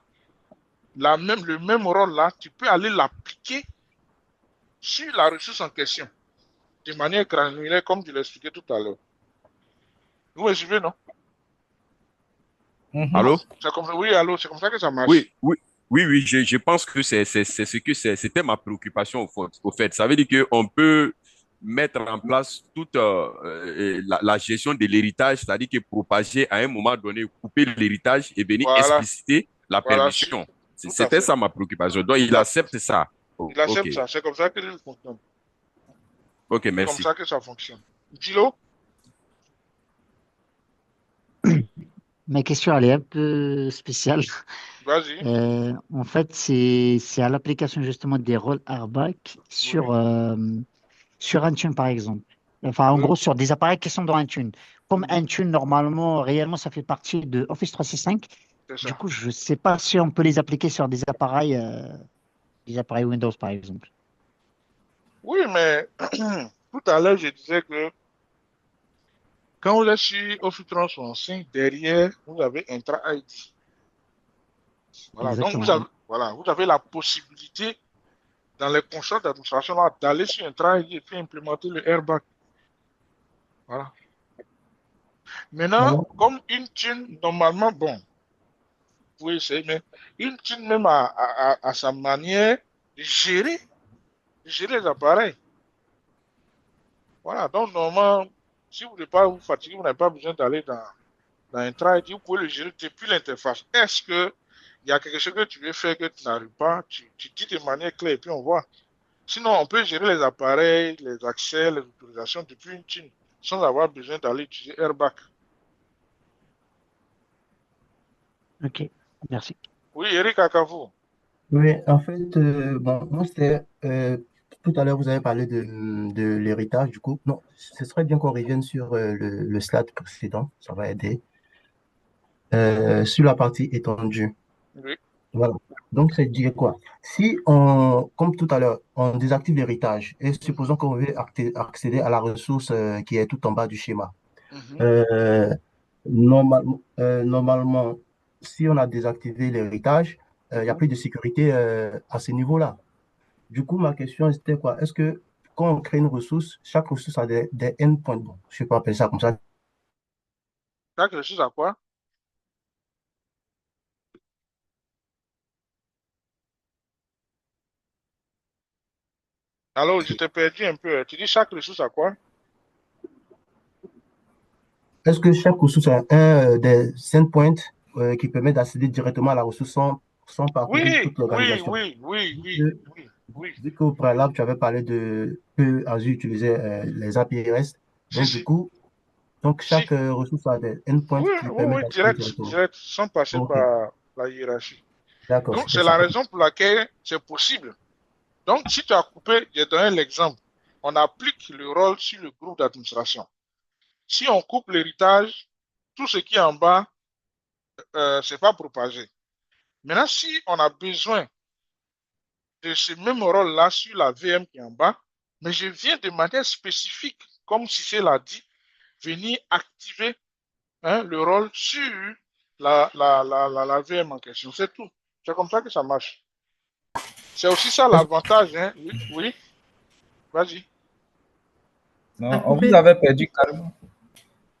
le même rôle là, tu peux aller l'appliquer sur la ressource en question, de manière granulaire, comme je l'ai expliqué tout à l'heure. Vous me suivez, non? Allô? Oui, allô, c'est comme ça que ça marche. Oui, je pense que c'était ma préoccupation au fait. Ça veut dire qu'on peut mettre en place toute la gestion de l'héritage, c'est-à-dire que propager à un moment donné, couper l'héritage et venir Voilà, expliciter la voilà, permission. tout à C'était fait. ça ma préoccupation. Donc, il accepte ça. Il accepte OK. ça, c'est comme ça que ça fonctionne. OK, C'est comme merci. ça que ça fonctionne. Dilo? Ma question, elle est un peu spéciale. Vas-y. En fait, c'est à l'application justement des rôles airbag sur, Oui, sur Intune, par exemple. Enfin, en oui, gros, sur des appareils qui sont dans Intune. Comme mhm, Intune, normalement, réellement, ça fait partie de Office 365. c'est Du ça. coup, je ne sais pas si on peut les appliquer sur des appareils Windows, par exemple. Oui, mais tout à l'heure, je disais que quand vous êtes sur Office 365, derrière, vous avez Intra ID. Voilà, donc Exactement. Voilà, vous avez la possibilité dans les contrats d'administration là, d'aller sur un travail et puis implémenter le airbag. Voilà. Maintenant, Alors, comme une thune, normalement, bon, oui, c'est, mais une thune même à sa manière de gérer les appareils. Voilà, donc normalement, si vous ne voulez pas vous fatiguer, vous n'avez pas besoin d'aller dans un travail, vous pouvez le gérer depuis l'interface. Est-ce que il y a quelque chose que tu veux faire que tu n'arrives pas, tu dis de manière claire et puis on voit. Sinon, on peut gérer les appareils, les accès, les autorisations depuis une thune sans avoir besoin d'aller utiliser Airbag. Ok, merci. Oui, Eric Akavo. oui, en fait, bon, moi, c'était, tout à l'heure, vous avez parlé de l'héritage, du coup. Non, ce serait bien qu'on revienne sur le slide précédent, ça va aider. Sur la partie étendue. Oui. Voilà. Donc, c'est dire quoi? Si on, comme tout à l'heure, on désactive l'héritage et supposons qu'on veut accéder à la ressource qui est tout en bas du schéma. Mhm. Euh, Normalement, si on a désactivé l'héritage, il n'y a Mhm. plus de sécurité à ce niveau-là. Du coup, ma question c'était quoi? Est-ce que quand on crée une ressource, chaque ressource a des endpoints, bon, je ne sais pas appeler ça comme ça. Quelque chose à quoi? Alors, je t'ai perdu un peu. Tu dis chaque ressource à quoi? Est-ce que chaque ressource a un des endpoints qui permet d'accéder directement à la ressource sans parcourir Oui, toute oui, l'organisation? oui, oui, Vu oui, que, oui, oui. vu qu'au préalable, tu avais parlé de que Azure utilisait les API REST, Si, donc du si, coup, donc si. chaque ressource a des endpoints Oui, qui oui, permettent oui, d'accéder direct, directement. direct, sans passer Ok, par la hiérarchie. d'accord, Donc, c'était c'est la ça. raison pour laquelle c'est possible. Donc, si tu as coupé, j'ai donné l'exemple. On applique le rôle sur le groupe d'administration. Si on coupe l'héritage, tout ce qui est en bas, c'est pas propagé. Maintenant, si on a besoin de ce même rôle-là sur la VM qui est en bas, mais je viens de manière spécifique, comme si c'est l'a dit, venir activer le rôle sur la VM en question. C'est tout. C'est comme ça que ça marche. C'est aussi ça Est-ce- l'avantage. Hein. Oui, oui, vas-y. À Non, on vous couper. avait perdu carrément.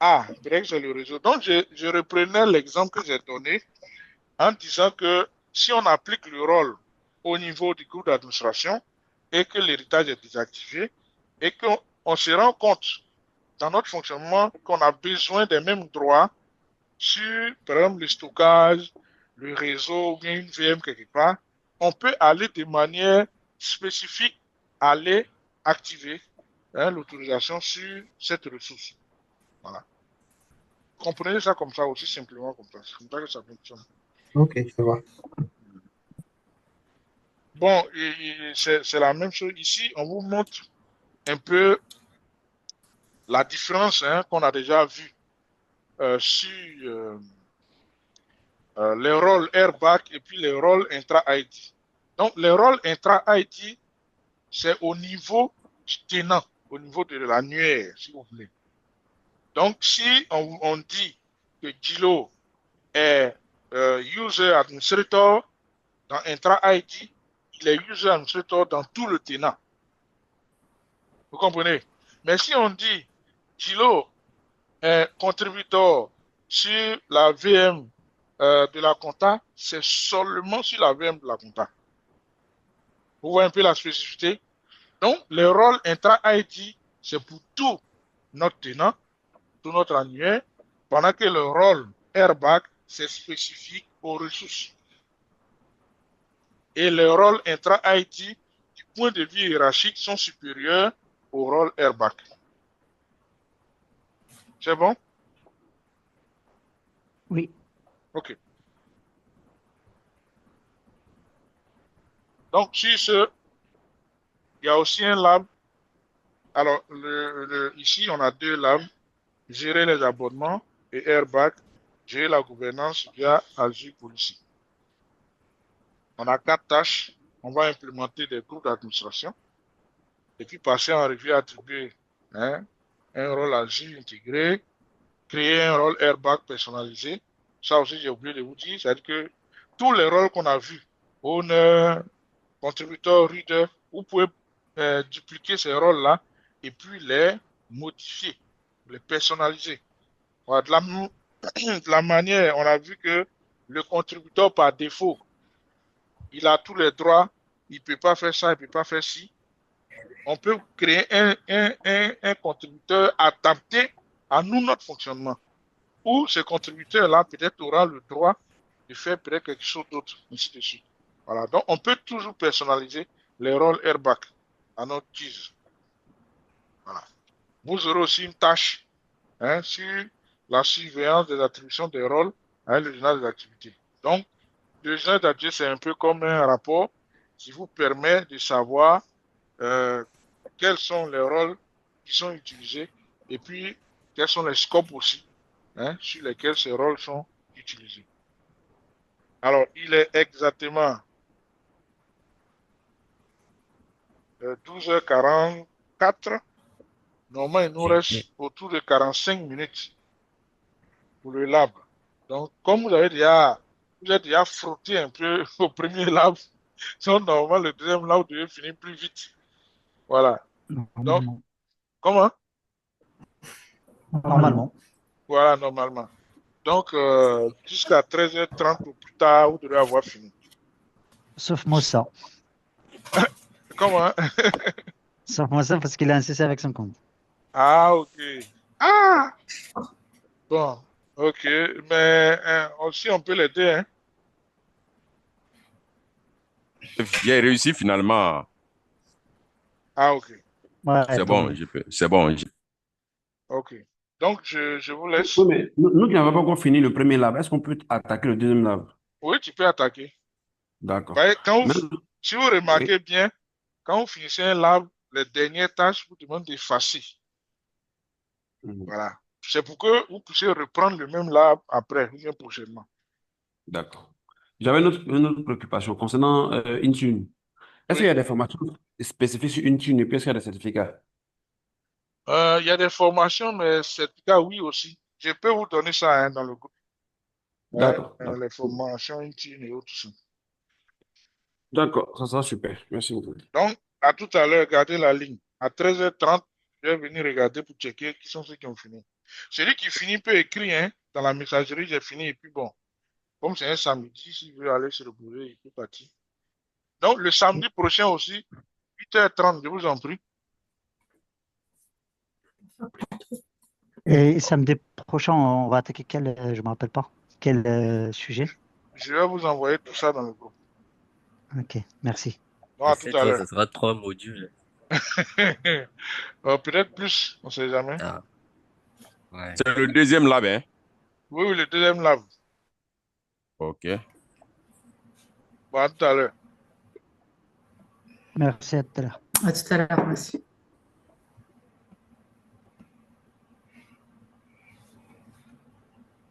Ah, bref, c'est le réseau. Donc, je reprenais l'exemple que j'ai donné en disant que si on applique le rôle au niveau du groupe d'administration et que l'héritage est désactivé et qu'on on se rend compte dans notre fonctionnement qu'on a besoin des mêmes droits sur, par exemple, le stockage, le réseau ou bien une VM quelque part, on peut aller de manière spécifique, aller activer l'autorisation sur cette ressource. Voilà. Comprenez ça comme ça, aussi simplement comme ça. C'est comme ça que ça fonctionne. Ok, je vois. Bon, c'est la même chose ici. On vous montre un peu la différence qu'on a déjà vue sur les rôles airbag et puis les rôles intra-ID. Donc, les rôles intra-ID, c'est au niveau du tenant, au niveau de l'annuaire, si vous voulez. Donc, si on dit que Gilo est user administrator dans intra-ID, il est user administrator dans tout le tenant. Vous comprenez? Mais si on dit Gilo est contributeur sur la VM de la compta, c'est seulement sur la VM de la compta. Vous voyez un peu la spécificité? Donc, le rôle intra-ID, c'est pour tout notre tenant, tout notre annuaire, pendant que le rôle airbag, c'est spécifique aux ressources. Et les rôles intra-ID, du point de vue hiérarchique, sont supérieurs au rôle airbag. C'est bon? Oui, OK. Donc, sur ce, il y a aussi un lab. Alors, ici, on a deux labs. Gérer les abonnements et airbag, gérer la gouvernance via Azure Policy. On a quatre tâches. On va implémenter des groupes d'administration et puis passer en revue, attribuer hein, un rôle Azure intégré, créer un rôle airbag personnalisé. Ça aussi, j'ai oublié de vous dire, c'est-à-dire que tous les rôles qu'on a vus owner, contributeur, reader. Vous pouvez dupliquer ces rôles-là et puis les modifier, les personnaliser. Voilà, de la manière, on a vu que le contributeur par défaut, il a tous les droits, il ne peut pas faire ça, il ne peut pas faire ci. On peut créer un contributeur adapté à nous, notre fonctionnement. Ou ce contributeur-là, peut-être, aura le droit de faire peut-être quelque chose d'autre, ainsi de suite. Voilà. Donc, on peut toujours personnaliser les rôles airbag à notre guise. Voilà. Vous aurez aussi une tâche sur la surveillance des attributions des rôles avec le journal des activités. Donc, le journal d'activité, c'est un peu comme un rapport qui vous permet de savoir quels sont les rôles qui sont utilisés et puis quels sont les scopes aussi sur lesquels ces rôles sont utilisés. Alors, il est exactement 12h44. Normalement, il nous reste autour de 45 minutes pour le lab. Donc, comme vous êtes déjà frotté un peu au premier lab, donc normalement, le deuxième lab devait finir plus vite. Voilà. Donc, comment? Normalement. Voilà, normalement. Donc, jusqu'à 13h30 ou plus tard, vous devez avoir fini. Sauf Moussa. Comment? Sauf Moussa parce qu'il a insisté avec son compte. Ah, ok. Ah! Bon, ok. Mais aussi, on peut l'aider, hein? J'ai réussi finalement. Ah, ok. Ouais, C'est tant bon, mieux. je peux. C'est bon. Ok. Donc, je vous laisse. Oui, mais nous qui n'avons pas encore fini le premier lab, est-ce qu'on peut attaquer le deuxième lab? Oui, tu peux attaquer. D'accord. Si vous remarquez bien, quand vous finissez un lab, les dernières tâches vous demandent d'effacer. Voilà. C'est pour que vous puissiez reprendre le même lab après, ou bien prochainement. D'accord. J'avais une autre préoccupation concernant Intune. Est-ce qu'il y a des formations spécifiques sur Intune et puis est-ce qu'il y a des certificats? Il y a des formations, mais certificats, oui aussi. Je peux vous donner ça dans le groupe. D'accord. Les formations Intune et autres. D'accord, ça sera super. Merci beaucoup. Donc, à tout à l'heure, gardez la ligne. À 13h30, je vais venir regarder pour checker qui sont ceux qui ont fini. Celui qui finit peut écrire dans la messagerie, j'ai fini, et puis bon, comme c'est un samedi, s'il veut aller se reposer, il peut partir. Donc, le samedi prochain aussi, 8h30, je vous en prie. Et samedi prochain, on va attaquer quel, je ne me rappelle pas, quel sujet? Je vais vous envoyer tout ça dans le groupe. Ok, merci. Donc, à tout à l'heure. Ça sera 3 modules. Peut-être plus, on ne sait jamais. Ah. Ouais. C'est le deuxième lab, hein? Oui, le deuxième lab. Ok. Bon, à tout à l'heure. Merci à tout à l'heure. À tout à l'heure, merci.